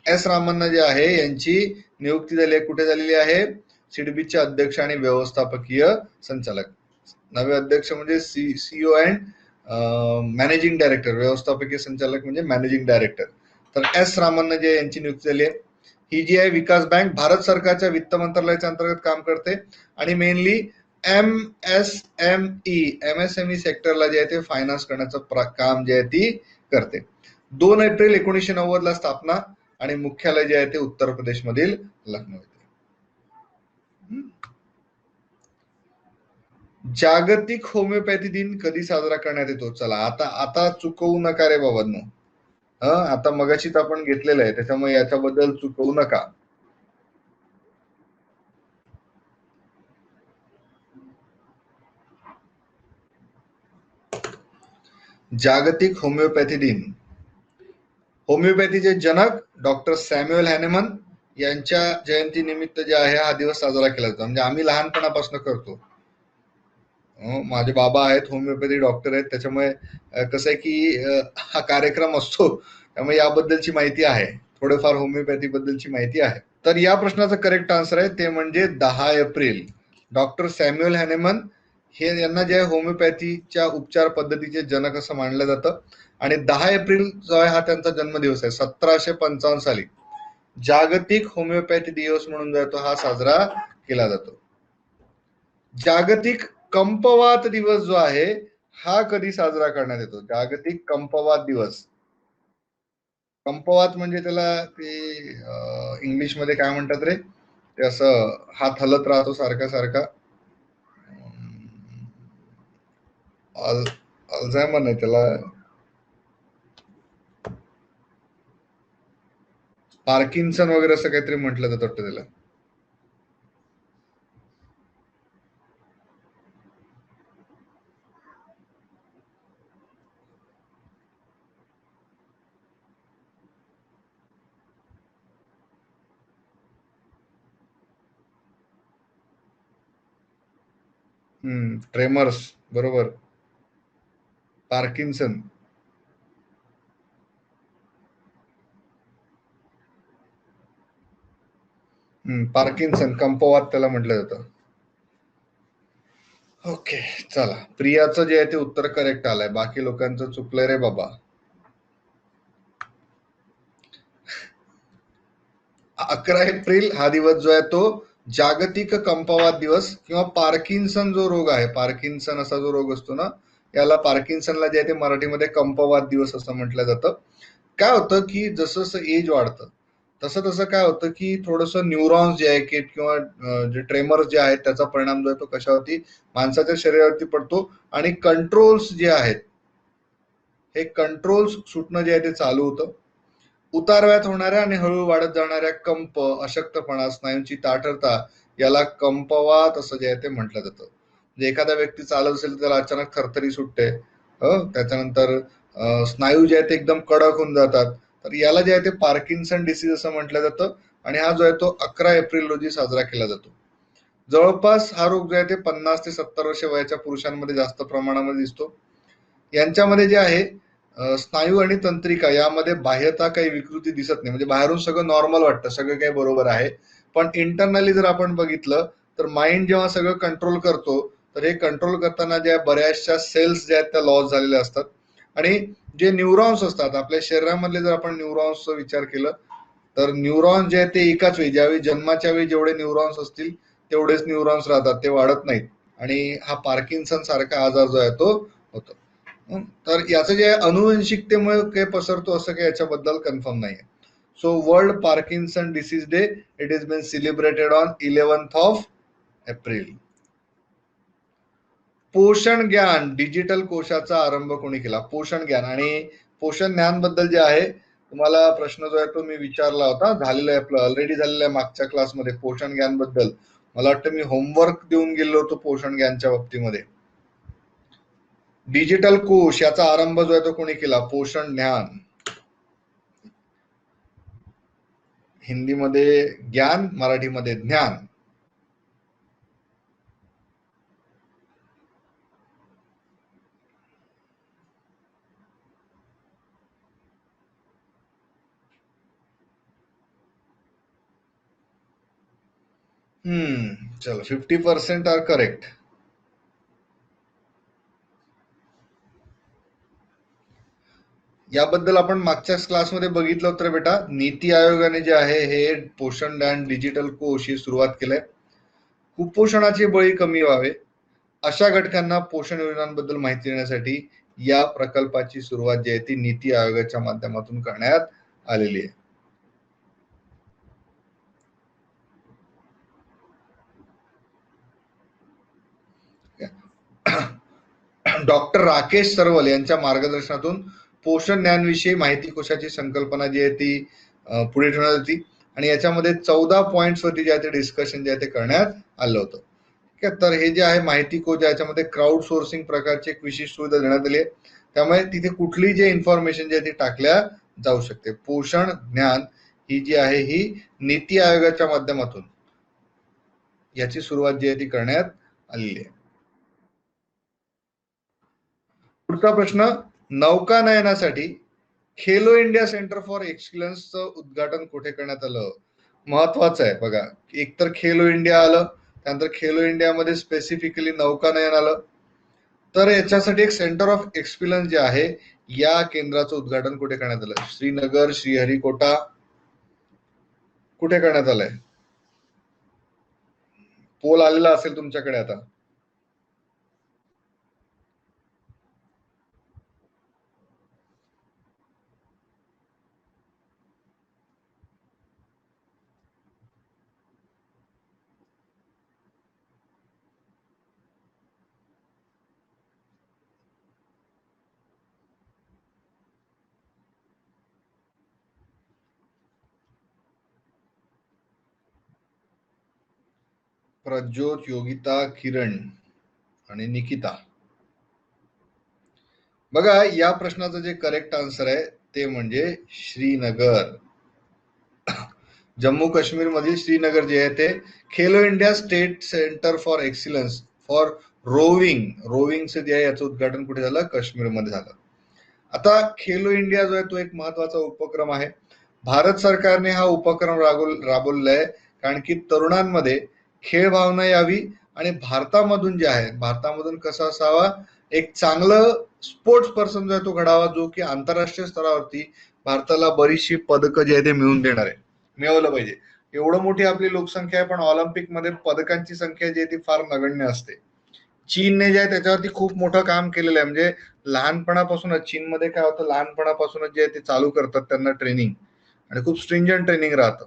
एस रामन्ना जे आहे यांची नियुक्ती झाली आहे, कुठे झालेली आहे? सिडबीचे अध्यक्ष आणि व्यवस्थापकीय संचालक. नवे अध्यक्ष म्हणजे सीईओ अँड मॅनेजिंग डायरेक्टर, व्यवस्थापकीय संचालक म्हणजे मॅनेजिंग डायरेक्टर. तर एस रामन्ना जे यांची नियुक्ती झाली आहे. ही जी आहे विकास बँक भारत सरकारच्या वित्त मंत्रालयाच्या अंतर्गत काम करते आणि मेनली एमएसएमई सेक्टरला जे आहे ते फायनान्स करण्याचं काम जे आहे ती करते. 2 एप्रिल 1990 ला स्थापना आणि मुख्यालय जे आहे ते उत्तर प्रदेश मधील लखनौ येथे. जागतिक होमिओपॅथी दिन कधी साजरा करण्यात येतो? चला आता चुकवू नका रे बाबांनो. आता मगाशीच आपण घेतलेलं आहे, त्याच्यामुळे याच्याबद्दल चुकवू नका. जागतिक होमिओपॅथी दिन, होमिओपॅथीचे जनक डॉक्टर सॅम्युअल हॅनेमन यांच्या जयंती निमित्त जे आहे हा दिवस साजरा केला जातो. म्हणजे आम्ही लहानपणापासून करतो. माझे बाबा आहेत होमिओपॅथी डॉक्टर आहेत, त्याच्यामुळे कसं आहे की हा कार्यक्रम असतो, त्यामुळे याबद्दलची माहिती आहे, थोडेफार होमिओपॅथी बद्दलची माहिती आहे. तर या प्रश्नाचं करेक्ट आन्सर आहे ते म्हणजे 10 एप्रिल. डॉक्टर सॅम्युअल हॅनेमन हे यांना जे होमिओपॅथीच्या उपचार पद्धतीचे जनक असं मानलं जातं. आणि 10 एप्रिल जो आहे हा त्यांचा जन्मदिवस आहे. 1755 साली जागतिक होमिओपॅथी दिवस म्हणून जो आहे तो हा साजरा केला जातो. जागतिक कंपवात दिवस जो आहे हा कधी साजरा करण्यात येतो? जागतिक कंपवात दिवस. कंपवात म्हणजे त्याला ते इंग्लिश मध्ये काय म्हणतात रे, ते असं हात हलत राहतो सारखा सारखा, अल्झायमर नाही त्याला, पार्किन्सन वगैरे असं काहीतरी म्हटलं जातं वाटतं त्याला. ट्रेमर्स, बरोबर, पार्किन्सन. पार्किन्सन, कंपवात त्याला म्हटलं जातं. ओके, चला प्रियाचं जे आहे ते उत्तर करेक्ट आलंय, बाकी लोकांचं चुकलंय रे बाबा. 11 एप्रिल हा दिवस जो आहे तो जागतिक कंपवात दिवस किंवा पार्किन्सन जो रोग आहे, पार्किन्सन असा जो रोग असतो ना, याला पार्किन्सनला जे आहे ते मराठीमध्ये कंपवात दिवस असं म्हटलं जातं. काय होतं की जसं जसं एज वाढतं तसं तसं काय होतं की थोडस न्यूरॉन्स जे आहे की किंवा जे ट्रेमर्स जे आहेत त्याचा परिणाम जो आहे तो कशावरती, माणसाच्या शरीरावरती पडतो आणि कंट्रोल्स जे आहेत हे कंट्रोल्स सुटणं जे आहे ते चालू होतं. उतारव्यात होणाऱ्या आणि हळू वाढत जाणाऱ्या कंप, अशक्तपणा, स्नायूंची ताठरता याला कंपवात असं जे आहे ते म्हटलं जातं. म्हणजे एखादा व्यक्ती चालत असेल तर त्याला अचानक थरथरी सुटते, त्याच्यानंतर स्नायू जे आहेत ते एकदम कडक होऊन जातात, तर याला जे आहे ते पार्किन्सन डिसीज असं म्हटलं जातं. आणि हा जो आहे तो 11 एप्रिल रोजी साजरा केला जातो. जवळपास हा रोग जो आहे ते 50 ते 70 वर्ष वयाच्या पुरुषांमध्ये जास्त प्रमाणामध्ये दिसतो. यांच्यामध्ये जे आहे स्नायू आणि तंत्रिका यामध्ये बाह्यता काही विकृती दिसत नाही, म्हणजे बाहेरून सगळं नॉर्मल वाटतं, सगळं काही बरोबर आहे. पण इंटरनली जर आपण बघितलं तर माइंड जेव्हा सगळं कंट्रोल करतो तर हे कंट्रोल करताना ज्या बऱ्याचशा सेल्स ज्या आहेत त्या लॉस झालेल्या असतात. आणि जे न्यूरॉन्स असतात आपल्या शरीरामधले, जर आपण न्यूरॉन्सचा विचार केला तर न्यूरॉन्स जे आहेत ते एकाच वेळी, ज्यावेळी जन्माच्या वेळी जेवढे न्यूरॉन्स असतील तेवढेच न्यूरॉन्स राहतात, ते वाढत नाहीत. आणि हा पार्किन्सन सारखा आजार जो आहे तो होतो. तर याचं जे अनुवंशिकतेमुळे काही पसरतो असं काही याच्याबद्दल कन्फर्म नाही आहे. So world Parkinson disease day, it is been celebrated on 11th of April. पोषण ज्ञान डिजिटल कोशाचा आरंभ कोणी केला? पोषण ज्ञान आणि पोषण ज्ञान बद्दल जे आहे तुम्हाला प्रश्न जो आहे तो मी विचारला होता, झालेला आहे आपलं, ऑलरेडी झालेला आहे मागच्या क्लासमध्ये पोषण ज्ञान बद्दल. मला वाटतं मी होमवर्क देऊन गेलो होतो पोषण ज्ञानच्या बाबतीमध्ये. डिजिटल कोश याचा आरंभ जो आहे तो कोणी केला? पोषण ज्ञान. हिंदीमध्ये ज्ञान, मराठीमध्ये ज्ञान. चलो 50% आर करेक्ट. याबद्दल आपण मागच्याच क्लासमध्ये बघितलं तर बेटा, नीती आयोगाने जे आहे हे पोषण ज्ञान डिजिटल कोश ही सुरुवात केलंय. कुपोषणाचे बळी कमी व्हावे अशा घटकांना पोषण योजनांबद्दल माहिती देण्यासाठी या प्रकल्पाची सुरुवात जी आहे ती नीती आयोगाच्या माध्यमातून करण्यात आलेली आहे. डॉक्टर राकेश सरवल यांच्या मार्गदर्शनातून पोषण ज्ञानविषयी माहिती कोशाची संकल्पना जी आहे ती पुढे ठेवण्यात होती. आणि याच्यामध्ये 14 पॉइंट्स वरती जे आहे ते डिस्कशन जे आहे ते करण्यात आलं होतं. ठीक आहे, तर हे जे आहे माहिती कोश याच्यामध्ये क्राऊड सोर्सिंग प्रकारची एक विशिष्ट सुविधा देण्यात आली आहे. त्यामुळे तिथे कुठली जे इन्फॉर्मेशन जी आहे ती टाकल्या जाऊ शकते. पोषण ज्ञान ही जी आहे ही नीती आयोगाच्या माध्यमातून याची सुरुवात जी आहे ती करण्यात आलेली आहे. पुढचा प्रश्न, नौकानयनासाठी खेलो इंडिया सेंटर फॉर एक्सलन्सचं उद्घाटन कुठे करण्यात आलं? महत्वाचं आहे बघा, एकतर खेलो इंडिया आलं, त्यानंतर खेलो इंडियामध्ये स्पेसिफिकली नौकानयन आलं. तर याच्यासाठी एक सेंटर ऑफ एक्सपिलन्स जे आहे या केंद्राचं उद्घाटन कुठे करण्यात आलं? श्रीनगर, श्रीहरिकोटा, कुठे करण्यात आलंय? पोल आलेला असेल तुमच्याकडे आता. प्रज्योत, योगिता, किरण आणि निकिता. बघा, या प्रश्नाचं जे करेक्ट आन्सर आहे ते म्हणजे श्रीनगर. जम्मू काश्मीर मधील श्रीनगर जे आहे ते Khelo India state centre for excellence for रोविंगचं जे आहे याचं उद्घाटन कुठे झालं? काश्मीरमध्ये झालं. आता खेलो इंडिया जो आहे तो एक महत्वाचा उपक्रम आहे. भारत सरकारने हा उपक्रम राबवलेला आहे कारण की तरुणांमध्ये खेळ भावना यावी आणि भारतामधून जे आहे, भारतामधून कसं असावा, एक चांगलं स्पोर्ट्स पर्सन जो आहे तो घडावा, जो की आंतरराष्ट्रीय स्तरावरती भारताला बरीचशी पदकं जे आहे ते मिळवलं पाहिजे. एवढं मोठी आपली लोकसंख्या आहे, पण ऑलिम्पिक मध्ये पदकांची संख्या जी आहे ती फार नगण्य असते. चीनने जे आहे त्याच्यावरती खूप मोठं काम केलेलं आहे. म्हणजे लहानपणापासूनच चीनमध्ये काय होतं, लहानपणापासूनच जे आहे ते चालू करतात त्यांना ट्रेनिंग, आणि खूप स्ट्रिंजंट ट्रेनिंग राहतं.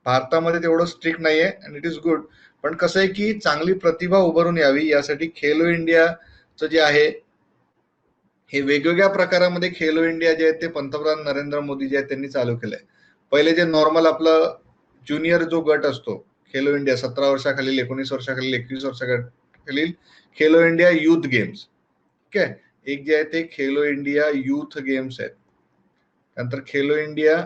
भारतामध्ये तेवढं स्ट्रिक्ट नाहीये अँड इट इज गुड. पण कसं आहे की चांगली प्रतिभा उभारून यावी यासाठी खेलो इंडियाचं जे आहे हे वेगवेगळ्या प्रकारामध्ये खेलो इंडिया जे आहे ते पंतप्रधान नरेंद्र मोदी जे आहेत त्यांनी चालू केलंय. पहिले जे नॉर्मल आपलं ज्युनियर जो गट असतो खेलो इंडिया, 17 वर्षाखालील, 19 वर्षाखालील, 21 वर्षाखालील खेलो इंडिया युथ गेम्स. ठीक आहे, एक जे आहे ते खेलो इंडिया युथ गेम्स आहेत. नंतर खेलो इंडिया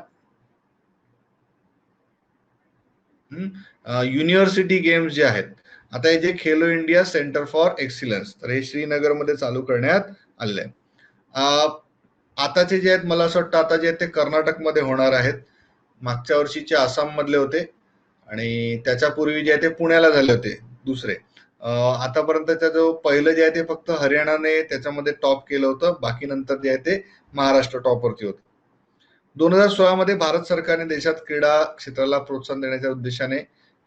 युनिव्हर्सिटी गेम्स जे आहेत. आता हे जे Khelo India centre for excellence, तर हे श्रीनगरमध्ये चालू करण्यात आले आहे. आताचे जे आहेत मला असं वाटतं आता जे आहेत ते कर्नाटकमध्ये होणार आहेत. मागच्या वर्षीचे आसाम मधले होते आणि त्याच्यापूर्वी जे आहे ते पुण्याला झाले होते दुसरे. आतापर्यंतचा जो पहिलं जे आहे ते फक्त हरियाणाने त्याच्यामध्ये टॉप केलं होतं, बाकी नंतर जे आहे ते महाराष्ट्र टॉपवरती होतं. 2016 मध्ये भारत सरकारने देशात क्रीडा क्षेत्राला प्रोत्साहन देण्याच्या उद्देशाने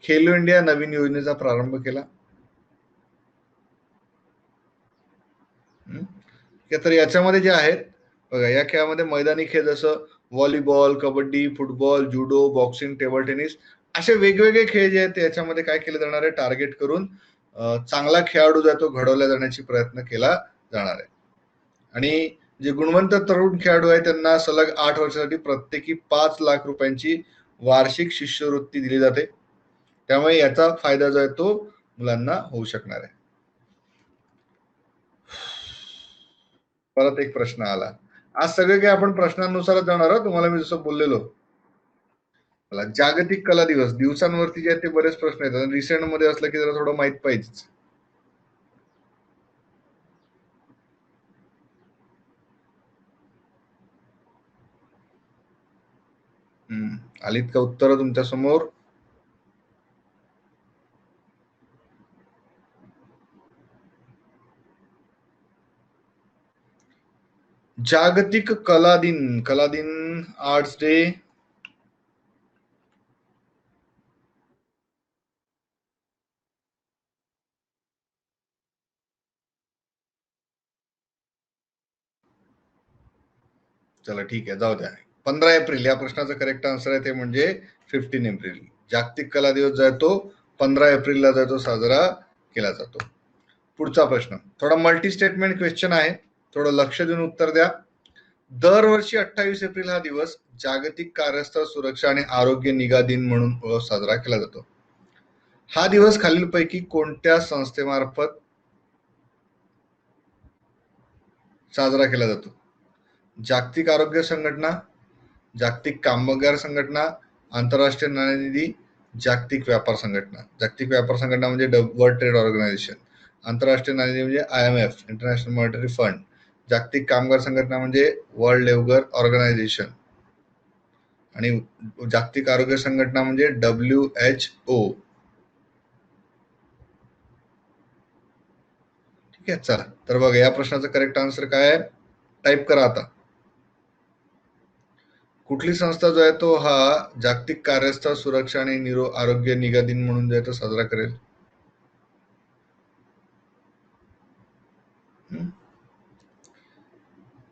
खेलो इंडिया नवीन योजनेचा प्रारंभ केला. तर याच्यामध्ये जे आहेत बघा, या खेळामध्ये मैदानी खेळ जसं व्हॉलीबॉल, कबड्डी, फुटबॉल, जुडो, बॉक्सिंग, टेबल टेनिस असे वेगवेगळे खेळ जे आहेत ते याच्यामध्ये काय केले जाणार आहे, टार्गेट करून चांगला खेळाडू जो आहे तो घडवला जाण्याची प्रयत्न केला जाणार आहे. आणि जे गुणवंत तरुण खेळाडू आहेत त्यांना सलग 8 वर्षासाठी प्रत्येकी 5 लाख रुपयांची वार्षिक शिष्यवृत्ती दिली जाते. त्यामुळे याचा फायदा जो आहे तो मुलांना होऊ शकणार आहे. परत एक प्रश्न आला. आज सगळे काही आपण प्रश्नांनुसारच जाणार आहोत, तुम्हाला मी जसं बोललेलो. जागतिक कला दिवस दिवसांवरती जे आहेत ते बरेच प्रश्न येतात. रिसेंट मध्ये असलं की जरा थोडं माहित पाहिजेच. आलीत का उत्तर तुमच्या समोर? जागतिक कला दिन, कला दिन, आर्ट्स डे. चला ठीक आहे, जाऊ द्या. 15 एप्रिल या प्रश्नाचं करेक्ट आन्सर आहे ते म्हणजे 15 एप्रिल. जागतिक कला दिवस जो आहे तो 15 एप्रिलला जो आहे तो साजरा केला जातो. पुढचा प्रश्न थोडा मल्टी स्टेटमेंट क्वेश्चन आहे, थोडं लक्ष देऊन उत्तर द्या. दरवर्षी 28 एप्रिल हा दिवस जागतिक कार्यस्थळ सुरक्षा आणि आरोग्य निगा दिन म्हणून साजरा केला जातो. हा दिवस खालीलपैकी कोणत्या संस्थेमार्फत साजरा केला जातो? जागतिक आरोग्य संघटना, जागतिक कामगार संघटना, आंतरराष्ट्रीय नाणेनिधी, जागतिक व्यापार संघटना. जागतिक व्यापार संघटना म्हणजे वर्ल्ड ट्रेड ऑर्गनायझेशन, आंतरराष्ट्रीय नाणेनिधी म्हणजे IMF इंटरनॅशनल मॉनिटरी फंड, जागतिक कामगार संघटना म्हणजे वर्ल्ड लेबर ऑर्गनायझेशन आणि जागतिक आरोग्य संघटना म्हणजे WHO. ठीक आहे, चला तर बघा या प्रश्नाचं करेक्ट आन्सर काय आहे, टाईप करा आता. कुठली संस्था जो आहे तो हा जागतिक कार्यस्थळ सुरक्षा आणि आरोग्य निगा दिन म्हणून जो आहे तो साजरा करेल?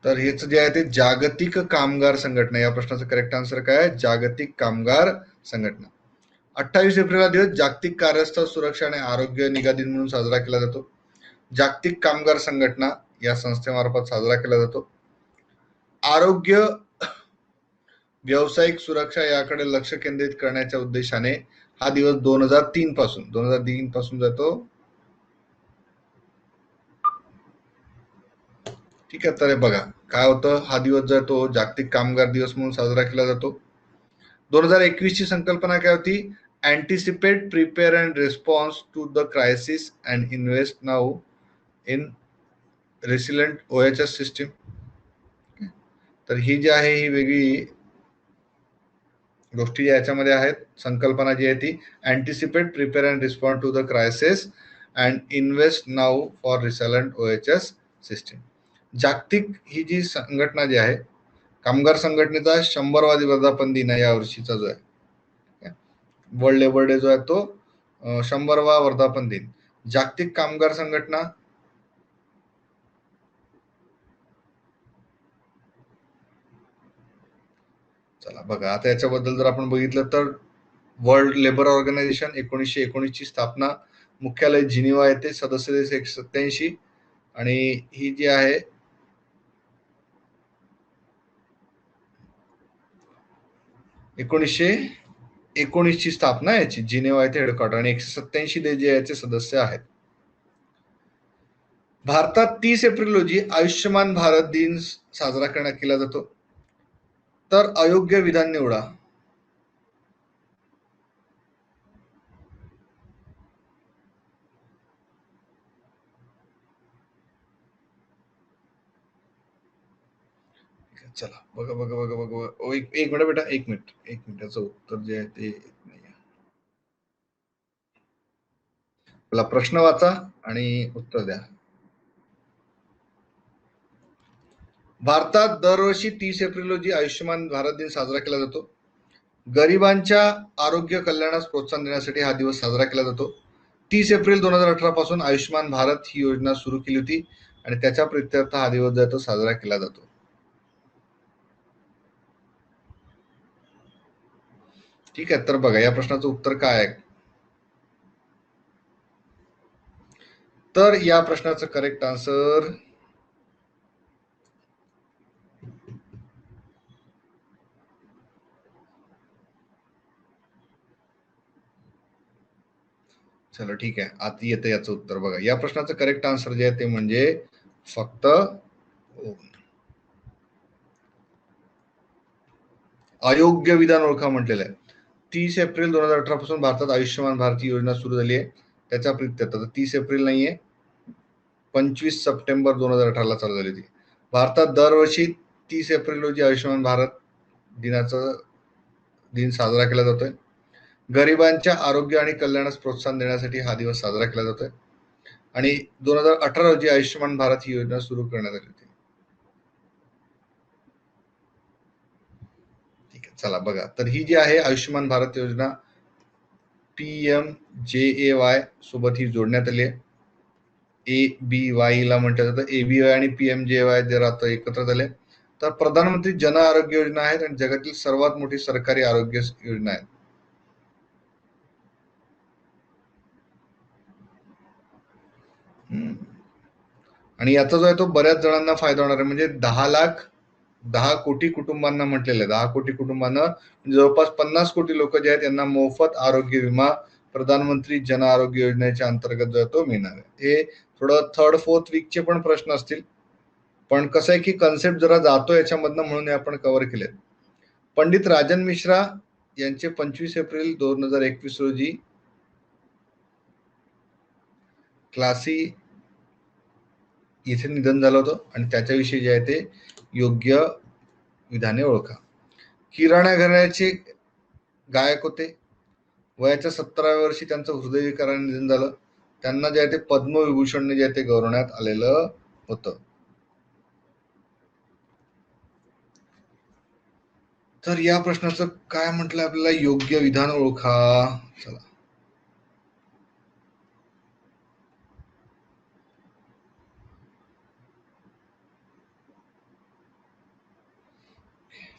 तर हेच जे आहे ते जागतिक कामगार संघटना. या प्रश्नाचं करेक्ट आन्सर काय आहे, जागतिक कामगार संघटना. 28 एप्रिल हा दिवस जागतिक कार्यस्थळ सुरक्षा आणि आरोग्य निगा दिन म्हणून साजरा केला जातो. जागतिक कामगार संघटना या संस्थेमार्फत साजरा केला जातो. आरोग्य व्यावसायिक सुरक्षा याकडे लक्ष केंद्रित करण्याच्या उद्देशाने हा दिवस 2003 पासून जातो. ठीक आहे, तर बघा काय होतं, हा दिवस जो आहे तो जागतिक कामगार दिवस म्हणून साजरा केला जातो. 2021 ची संकल्पना काय होती, anticipate, prepare and response to the crisis and invest now in resilient OHS system. तर ही जी आहे ही वेगळी गोष्टी याच्यामध्ये आहेत. संकल्पना जी आहे ती anticipate, prepare and respond to the crisis and invest now for resilient OHS सिस्टीम. जागतिक ही जी संघटना जी आहे, कामगार संघटनेचा 100वा वर्धापन दिन आहे या वर्षीचा जो आहे. वर्ल्ड लेबर डे जो आहे तो 100वा वर्धापन दिन. जागतिक कामगार संघटना चला बघा आता याच्याबद्दल जर आपण बघितलं तर वर्ल्ड लेबर ऑर्गनायझेशन 1919 ची स्थापना, मुख्यालय जिनिव्हा येथे, सदस्य देश 187 आणि ही जी आहे 1919 ची स्थापना याची, जिनेव्हा येथे हेडक्वार्टर आणि 187 देश जे याचे सदस्य आहेत. भारतात 30 एप्रिल रोजी आयुष्यमान भारत दिन साजरा करण्यात केला जातो. तर अयोग्य विधान निवडा. आहे, चला बघा बघा बघा बघा बघा. एक मिनिट बेटा, एक मिनिटाचं उत्तर जे आहे ते येत नाही. मला प्रश्न वाचा आणि उत्तर द्या. भारतात दरवर्षी 30 एप्रिल रोजी आयुष्यमान भारत दिन साजरा केला जातो. गरिबांच्या आरोग्य कल्याणास प्रोत्साहन देण्यासाठी हा दिवस साजरा केला जातो. 30 एप्रिल 2018 पासून आयुष्यमान भारत ही योजना सुरू केली होती आणि त्याच्या प्रित्यर्थ हा दिवस जो आहे तो साजरा केला जातो. ठीक आहे, तर बघा या प्रश्नाचं उत्तर काय आहे. तर या प्रश्नाचं करेक्ट आन्सर चलो ठीक आहे, आता येतं याचं उत्तर बघा. या प्रश्नाचं करेक्ट आन्सर जे आहे ते म्हणजे फक्त अयोग्य विधान ओळखा म्हटलेलं आहे. 30 एप्रिल 2018 पासून भारतात आयुष्यमान भारत ही योजना सुरू झाली आहे. त्याचा प्रित्यर्थ 30 एप्रिल नाहीये, 25 सप्टेंबर 2018 ला चालू झाली होती. भारतात दरवर्षी 30 एप्रिल रोजी आयुष्यमान भारत दिनाचा दिन साजरा केला जातोय. गरिबांच्या आरोग्य आणि कल्याणास प्रोत्साहन देण्यासाठी हा दिवस साजरा केला जातोय आणि 2018 रोजी आयुष्यमान भारत ही योजना सुरू करण्यात आली होती. ठीक आहे, चला बघा. तर ही जी आहे आयुष्यमान भारत योजना PMJAY सोबत ही जोडण्यात आली आहे. ABY ला म्हटलं जातं. ABY आणि PMJAY जर आता एकत्र झाले तर प्रधानमंत्री जन आरोग्य योजना आहे आणि जगातील सर्वात मोठी सरकारी आरोग्य योजना आहे. आणि याचा जो आहे तो बऱ्याच जणांना फायदा होणार आहे. म्हणजे 10 कोटी कुटुंबांना म्हटलेलं आहे. 10 कोटी कुटुंबांना जवळपास 50 कोटी लोक जे आहेत यांना मोफत आरोग्य विमा प्रधानमंत्री जन आरोग्य योजनेच्या अंतर्गत जो आहे तो मिळणार आहे. हे थोडं 3rd-4th वीकचे पण प्रश्न असतील, पण कसं आहे की कन्सेप्ट जरा जातो याच्यामधनं म्हणून हे आपण कव्हर केलेत. पंडित राजन मिश्रा यांचे 25 एप्रिल 2021 रोजी क्लासी इथे निधन झालं होतं आणि त्याच्याविषयी जे आहे ते योग्य विधाने ओळखा. किराणा घराण्याचे गायक होते. वयाच्या 17व्या वर्षी त्यांचं हृदयविकाराने निधन झालं. त्यांना जे आहे ते पद्मविभूषणने जे आहे ते गौरवण्यात आलेलं होतं. तर या प्रश्नाचं काय म्हटलं आपल्याला, योग्य विधान ओळखा. चला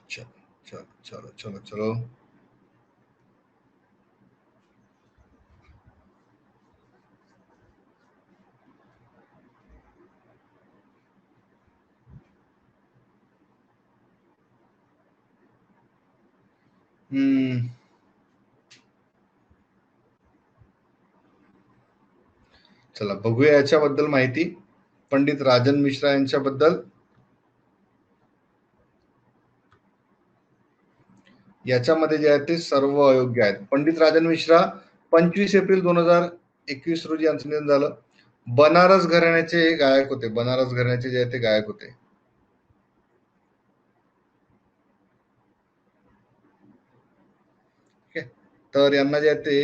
चलो चलो चलो चलो चलो चला बघूया याच्याबद्दल माहिती. पंडित राजन मिश्रा यांच्याबद्दल याच्यामध्ये जे आहे ते सर्व अयोग्य आहेत. पंडित राजन मिश्रा 25 एप्रिल 2021 रोजी यांचं निधन झालं. बनारस घराण्याचे गायक होते. बनारस घराण्याचे जे आहे ते गायक होते. तर यांना जे आहे ते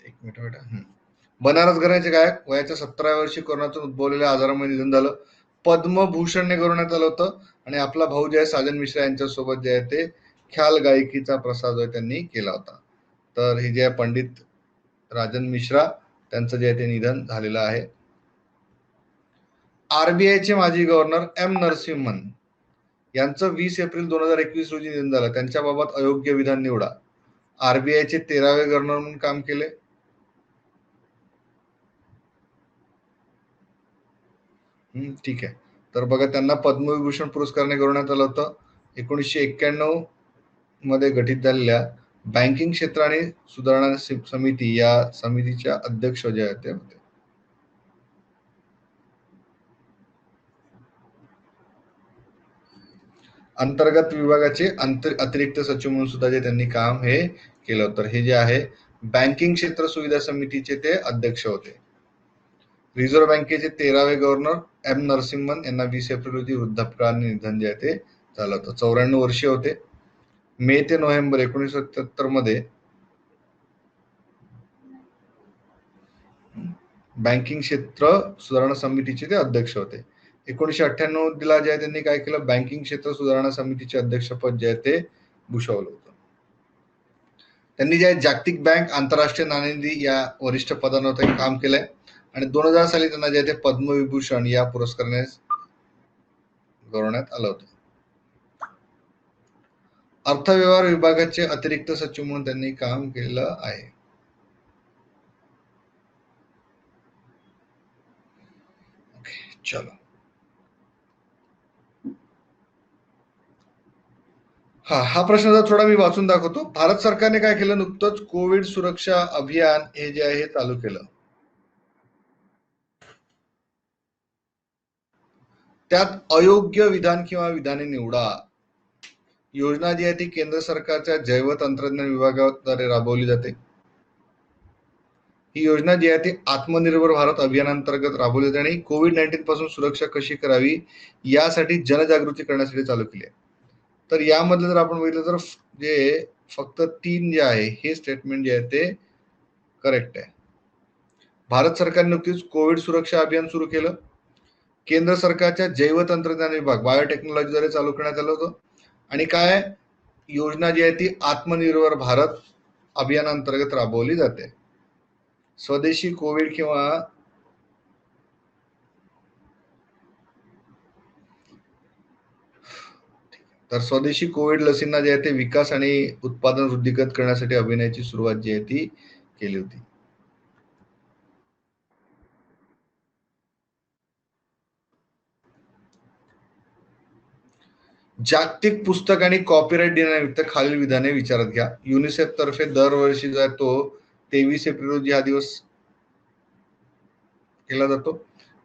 एक मिनिट बेटा. बनारस घराण्याचे गायक वयाच्या 17व्या वर्षी कोरोनातून उद्भवलेल्या आजारामुळे निधन झालं. पद्मभूषणने गौरवण्यात आलं होतं आणि आपला भाऊ जे आहे साजन मिश्रा यांच्यासोबत जे आहे ते ख्याल गायकीचा प्रसाद जो त्यांनी केला होता. तर हे जे आहे पंडित राजन मिश्रा त्यांचं जे आहे ते निधन झालेलं आहे. RBIचे माजी गव्हर्नर M नरसिंहन यांचं 20 एप्रिल 2021 रोजी निधन झालं. त्यांच्याबाबत अयोग्य विधान निवडा. RBIचे 13वे गव्हर्नर म्हणून काम केले. ठीक आहे. तर बघा त्यांना पद्मविभूषण पुरस्काराने गौरवण्यात आलं होतं. 1991 मध्ये गठीत झालेल्या बँकिंग क्षेत्र आणि सुधारणा समिती या समितीच्या अध्यक्ष जे आहेत ते होते. अंतर्गत विभागाचे अतिरिक्त सचिव म्हणून सुद्धा जे त्यांनी काम हे केलं होतं. हे जे आहे बँकिंग क्षेत्र सुविधा समितीचे ते अध्यक्ष होते. रिझर्व्ह बँकेचे 13वे गव्हर्नर एम नरसिंहन यांना 20 एप्रिल रोजी वृद्धापकाळाने निधन जे आहे ते झालं होतं. 94 वर्षीय होते. मे ते नोव्हेंबर 1977 मध्ये बँकिंग क्षेत्र सुधारणा समितीचे ते अध्यक्ष होते. 1998 जे आहे त्यांनी काय केलं, बँकिंग क्षेत्र सुधारणा समितीचे अध्यक्षपद जे आहे ते भूषवलं होतं. त्यांनी जे आहे जागतिक बँक, आंतरराष्ट्रीय नाणेनिधी या वरिष्ठ पदांवर काम केलंय आणि 2000 साली त्यांना जे आहे ते पद्मविभूषण या पुरस्काराने गौरवण्यात आलं होतं. अर्थव्यवहार विभागाचे अतिरिक्त सचिव म्हणून त्यांनी काम केलं आहे. चलो, हा प्रश्न जर थोडा मी वाचून दाखवतो. भारत सरकारने काय केलं, नुकतंच कोविड सुरक्षा अभियान हे जे आहे चालू केलं. त्यात अयोग्य विधान किंवा विधाने निवडा योजना जी आहे ती केंद्र सरकारच्या जैव तंत्रज्ञान विभागाद्वारे राबवली जाते. ही योजना जी आहे ती आत्मनिर्भर भारत अभियानांतर्गत राबवली जाते आणि कोविड-19 पासून सुरक्षा कशी करावी यासाठी जनजागृती करण्यासाठी चालू केली आहे. तर यामध्ये जर आपण बघितलं तर जे फक्त 3 जे आहे हे स्टेटमेंट जे आहे ते करेक्ट आहे. भारत सरकारने नुकतीच कोविड सुरक्षा अभियान सुरू केलं. केंद्र सरकारच्या जैव तंत्रज्ञान विभाग बायोटेक्नॉलॉजीद्वारे चालू करण्यात आलं होतं आणि काय योजना जी आहे ती आत्मनिर्भर भारत अभियानांतर्गत राबवली जाते. स्वदेशी कोविड किंवा तर स्वदेशी कोविड लसींना जे आहे ते विकास आणि उत्पादन वृद्धिगत करण्यासाठी अभियानाची सुरुवात जी आहे ती केली होती. जागतिक पुस्तक आणि कॉपीराइट दिनानिमित्त खालील विधाने विचारात घ्या. युनिसेफ तर्फे दरवर्षी जो आहे तो 23 एप्रिल रोजी हा दिवस केला जातो.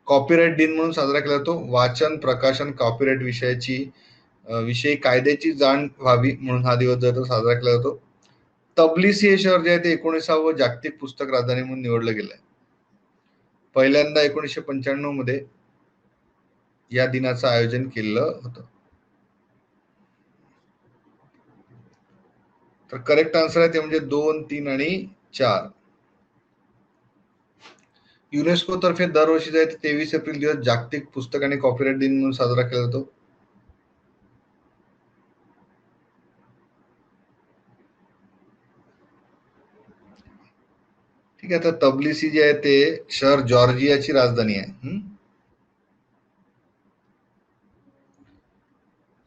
कॉपीराइट दिन म्हणून साजरा केला जातो. वाचन, प्रकाशन, कॉपीराइट विषयी कायद्याची जाण व्हावी म्हणून हा दिवस जो साजरा केला जातो. तबलिसी हे शहर जे आहे ते 19वे जागतिक पुस्तक राजधानी म्हणून निवडलं गेलंय. पहिल्यांदा 1995 मध्ये या दिनाचं आयोजन केलं होतं. तर करेक्ट आन्सर आहे ते म्हणजे 2, 3 आणि 4. युनेस्को तर्फे दरवर्षी जे 23 एप्रिल दिवस जागतिक पुस्तक आणि कॉपीराइट दिन म्हणून साजरा केला जातो. ठीक आहे. तर तबलिसी जे आहे ते शहर जॉर्जियाची राजधानी आहे.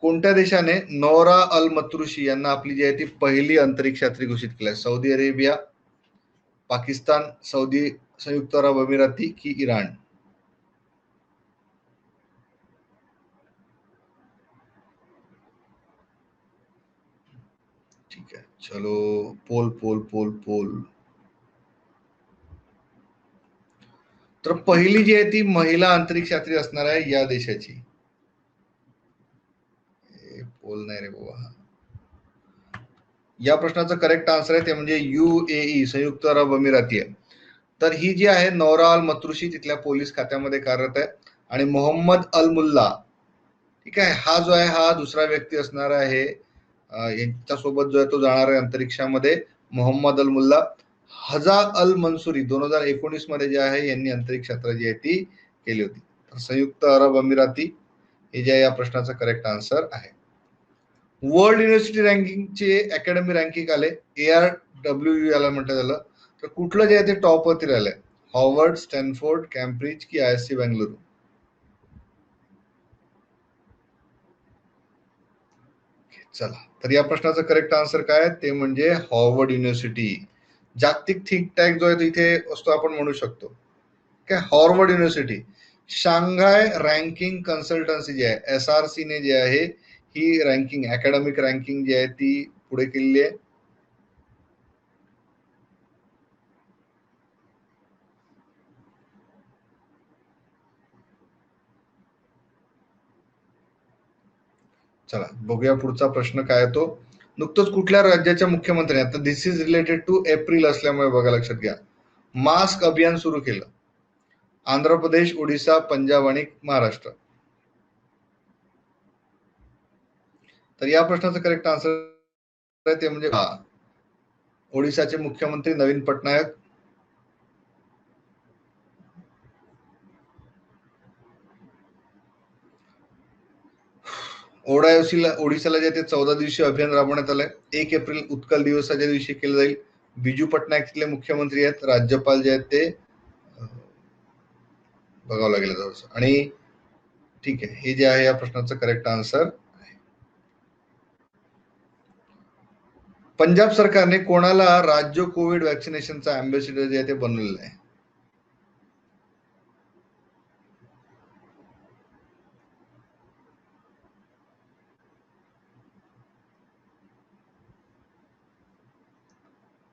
कोणत्या देशाने नौरा अल मतरुशी यांना आपली जी आहे ती पहिली अंतरिक्ष यात्री घोषित केली आहे? सौदी अरेबिया, पाकिस्तान, संयुक्त अरब अमिराती की इराण? ठीक आहे, चलो. पोल पोल पोल पोल तर पहिली जी आहे ती महिला अंतरिक्ष यात्री असणार आहे या देशाची. पोल नाही रे बाबा. या प्रश्नाचं करेक्ट आन्सर आहे ते म्हणजे UAE, संयुक्त अरब अमिराती आहे. तर ही जी आहे नौरा अल मतरुशी तिथल्या पोलीस खात्यामध्ये कार्यरत आहे आणि मोहम्मद अल मुल्ला, ठीक आहे, हा जो आहे हा दुसरा व्यक्ती असणार आहे. यांच्यासोबत जो आहे तो जाणार आहे अंतरिक्षामध्ये मोहम्मद अल मुल्ला. हजा अल मंसुरी 2019 मध्ये जे आहे यांनी अंतरिक्ष यात्रा जी आहे ती केली होती. तर संयुक्त अरब अमिराती हे जे या प्रश्नाचं करेक्ट आन्सर आहे. वर्ल्ड युनिव्हर्सिटी रँकिंगचे अकॅडमी रँकिंग आले, ARWU याला म्हटलं झालं. तर कुठलं जे आहे ते टॉप वरती राहिलंय? हॉवर्ड, स्टॅनफोर्ड, कॅम्ब्रिज की ISC बेंगलुरू? चला, तर या प्रश्नाचं करेक्ट आन्सर काय ते म्हणजे हॉवर्ड युनिव्हर्सिटी. जागतिक थिंक टँक जो आहे इथे असतो आपण म्हणू शकतो. काय Harvard university. Shanghai ranking consultancy जी आहे SRC ने जे आहे ही रँकिंग, अकॅडमिक रँकिंग जी आहे ती पुढे केलेली आहे. चला बघूया पुढचा प्रश्न काय तो. नुकतंच कुठल्या राज्याच्या मुख्यमंत्र्यांनी, आता दिस इज रिलेटेड टू एप्रिल असल्यामुळे बघा लक्षात घ्या, मास्क अभियान सुरू केलं आंध्र प्रदेश, ओडिसा, पंजाब आणि महाराष्ट्र. तर या प्रश्नाचं करेक्ट आन्सर आहे ते म्हणजे ओडिशाचे मुख्यमंत्री नवीन पटनायक. ओडिशाला जे ते 14 दिवसीय अभियान राबवण्यात आलंय. 1 एप्रिल उत्कल दिवसाच्या दिवशी केलं जाईल. बिजू पटनायक तिथले मुख्यमंत्री आहेत. राज्यपाल जे आहेत ते बघावं लागेल थोडंसं. आणि ठीक आहे, हे जे आहे या प्रश्नाचं करेक्ट आन्सर. पंजाब सरकारने कोणाला राज्य कोविड वॅक्सिनेशनचा अँबॅसिडर जे आहे ते बनवलेलं आहे?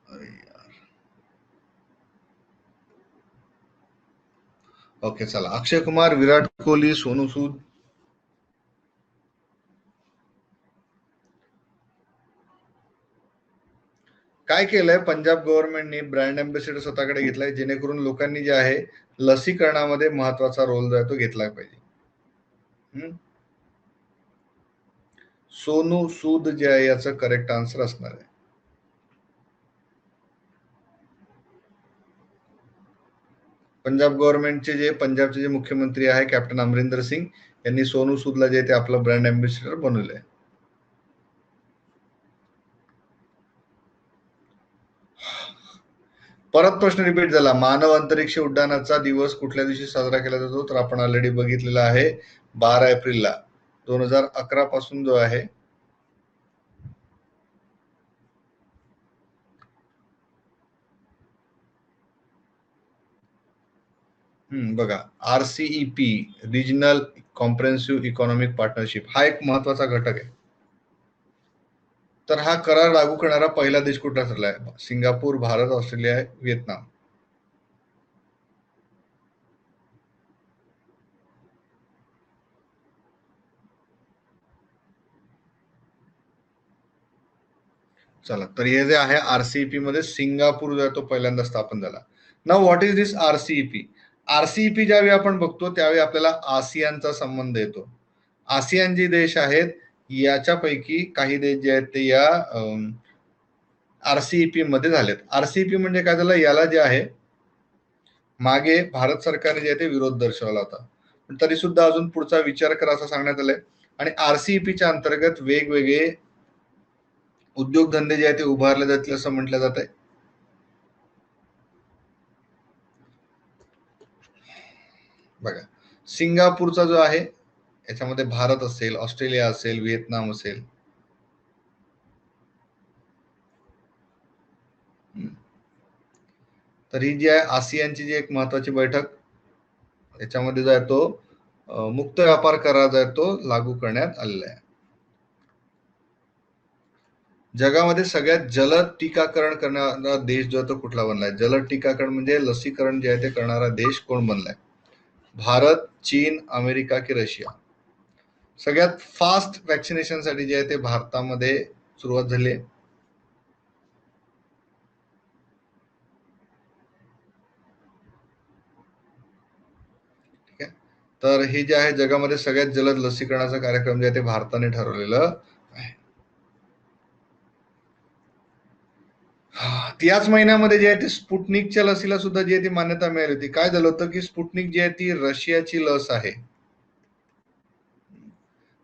अरे यार. ओके चला, अक्षय कुमार, विराट कोहली, सोनू सूद. काय केलंय पंजाब गव्हर्नमेंटने? ब्रँड अँबॅसिडर स्वतःकडे घेतलाय, जेणेकरून लोकांनी जे आहे लसीकरणामध्ये महत्वाचा रोल जो आहे तो घेतला पाहिजे. सोनू सूद जे आहे याचं करेक्ट आन्सर असणार आहे. पंजाब गव्हर्नमेंटचे जे पंजाबचे जे मुख्यमंत्री आहे कॅप्टन अमरिंदर सिंग यांनी सोनू सूदला जे ते आपलं ब्रँड अँबॅसिडर बनवलंय. परत प्रश्न रिपीट झाला. मानव अंतरिक्ष उड्डाणाचा दिवस कुठल्या दिवशी साजरा केला जातो? तर आपण ऑलरेडी बघितलेला आहे 12 एप्रिलला 2011 पासून जो आहे. बघा, RCEP regional comprehensive economic partnership हा एक महत्वाचा घटक आहे. तर हा करार लागू करणारा पहिला देश कुठला ठरलाय? Singapore, Bharat, Australia, Vietnam. चला, तर हे जे आहे RCEP मध्ये सिंगापूर जो आहे तो पहिल्यांदा स्थापन झाला. Now what is this RCEP? RCEP ज्यावेळी आपण बघतो त्यावेळी आपल्याला आसियानचा संबंध येतो. आसियान जे देश आहेत याच्यापैकी काही देश जे आहेत ते या RCEP मध्ये झालेत. RCEP म्हणजे काय झालं? याला जे आहे मागे भारत सरकारने जे आहे ते विरोध दर्शवला होता, पण तरी सुद्धा अजून पुढचा विचार करा असं सांगण्यात आलंय. आणि RCEPच्या अंतर्गत वेगवेगळे उद्योगधंदे जे आहे ते उभारले जातील असं म्हटलं जात आहे. बघा, सिंगापूरचा जो आहे याच्यामध्ये भारत असेल, ऑस्ट्रेलिया असेल, व्हिएतनाम असेल. तर ही जी आहे आसियानची जी एक महत्वाची बैठक, याच्यामध्ये जो आहे तो मुक्त व्यापार करार जो आहे तो लागू करण्यात आलेला आहे. जगामध्ये सगळ्यात जलद टीकाकरण करणारा देश जो आहे तो कुठला बनलाय? जलद टीकाकरण म्हणजे लसीकरण जे आहे ते करणारा देश कोण बनलाय? भारत, चीन, अमेरिका की रशिया? सगळ्यात फास्ट वॅक्सिनेशन साठी जे आहे ते भारतामध्ये सुरुवात झाली आहे. ठीक आहे, तर हे जे आहे जगामध्ये सगळ्यात जलद लसीकरणाचा कार्यक्रम जे आहे ते भारताने ठरवलेलं आहे. याच महिन्यामध्ये जे आहे ते स्पुटनिकच्या लसीला सुद्धा जी आहे ती मान्यता मिळाली होती. काय झालं होतं की स्पुटनिक जी आहे ती रशियाची लस आहे.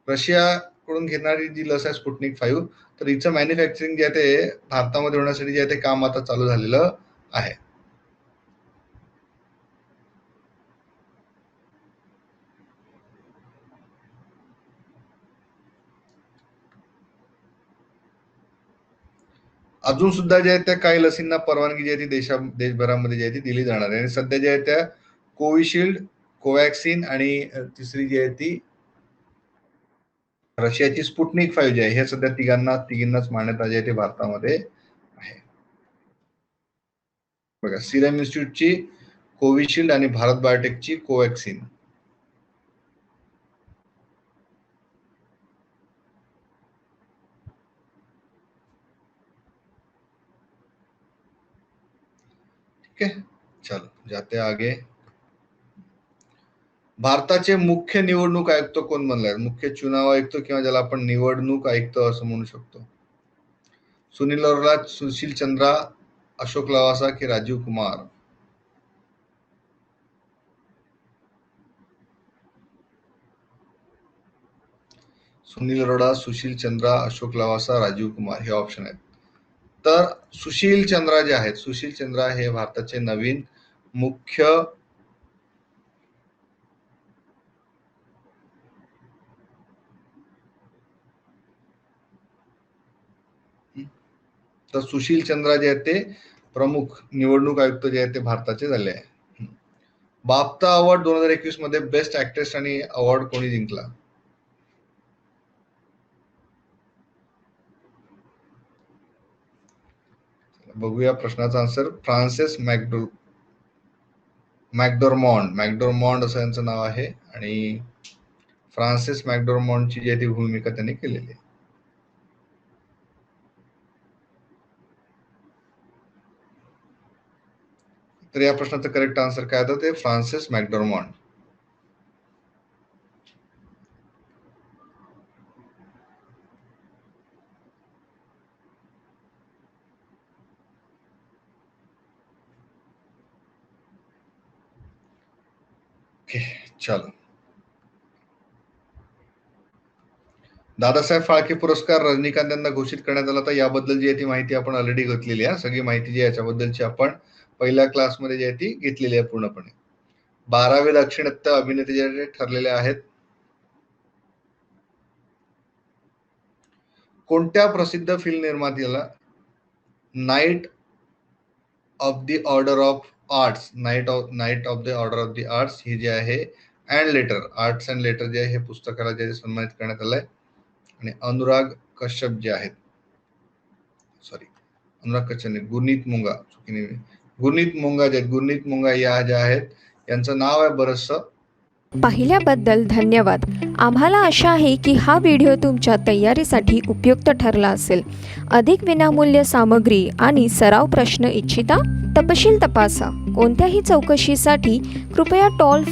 रशियाकडून घेणारी जी लस आहे स्पुटनिक 5, तर हिचं मॅन्युफॅक्चरिंग जे आहे ते भारतामध्ये होण्यासाठी जे आहे ते काम आता चालू झालेलं आहे. अजून सुद्धा जे आहे त्या काही लसींना परवानगी जी आहे ती देशभरामध्ये जी आहे ती दिली जाणार आहे. आणि सध्या जे आहे त्या कोविशिल्ड, कोवॅक्सिन आणि तिसरी जी आहे ती रशियाची स्पुटनिक 5 जी आहे, हे सध्या तिघींनाच मान्यता जी आहे ती भारतामध्ये आहे. बघा, सिरम इन्स्टिट्यूटची कोविशिल्ड आणि भारत बायोटेकची कोवॅक्सिन. ठीक है, चलो जाते आगे. भारताचे मुख्य निवडणूक आयुक्त कोण बनले आहेत? मुख्य चुनाव आयुक्त किंवा ज्याला आपण निवडणूक आयुक्त असं म्हणू शकतो. सुनील अरोरा, सुशील चंद्रा, अशोक लवासा की राजीव कुमार? सुनील अरोरा, सुशील चंद्रा, अशोक लवासा, राजीव कुमार हे ऑप्शन आहेत. तर सुशील चंद्रा जे आहेत, सुशील चंद्रा हे भारताचे नवीन मुख्य तर सुशील चंद्रा जे आहेत ते प्रमुख निवडणूक आयुक्त जे आहेत ते भारताचे झाले आहे. बाफ्ता अवॉर्ड 2021 मध्ये बेस्ट ऍक्ट्रेस आणि अवॉर्ड कोणी जिंकला? बघूया प्रश्नाचा आन्सर. फ्रान्सिस मॅकडोरमॉन्ड असं यांचं नाव आहे आणि फ्रान्सिस मॅकडोरमॉन्डची जी आहे ती भूमिका त्यांनी केलेली आहे. तर या प्रश्नाचं करेक्ट आन्सर काय होतं? ते फ्रान्सिस मॅकडोरमॉन्ड. चलो, दादासाहेब फाळके पुरस्कार रजनीकांत यांना घोषित करण्यात आला होता. याबद्दल जी आहे ती माहिती आपण ऑलरेडी घेतलेली आहे. सगळी माहिती जी आहे याच्याबद्दलची आपण पहिल्या क्लासमध्ये जी आहे ती घेतलेली आहे पूर्णपणे. 12वे दाक्षिणात्य अभिनेते जे ठरलेले आहेत. कोणत्या प्रसिद्ध फिल्म निर्मात्याला knight of the order of arts ही जी आहे आर्ट्स अँड लेटर जे आहे हे पुस्तकाला जे सन्मानित करण्यात आलंय. आणि अनुराग कश्यप जे आहेत, गुरनीत मुंगा या ज्या आहेत यांचं नाव आहे बरंचसं. पाहिल्याबद्दल धन्यवाद. आम्हाला आशा आहे की हा व्हिडिओ तुमच्या तयारीसाठी उपयुक्त ठरला असेल. अधिक विनामूल्य सामग्री आणि सराव प्रश्न इच्छिता? तपशील तपासा. कोणत्याही चौकशीसाठी कृपया टोल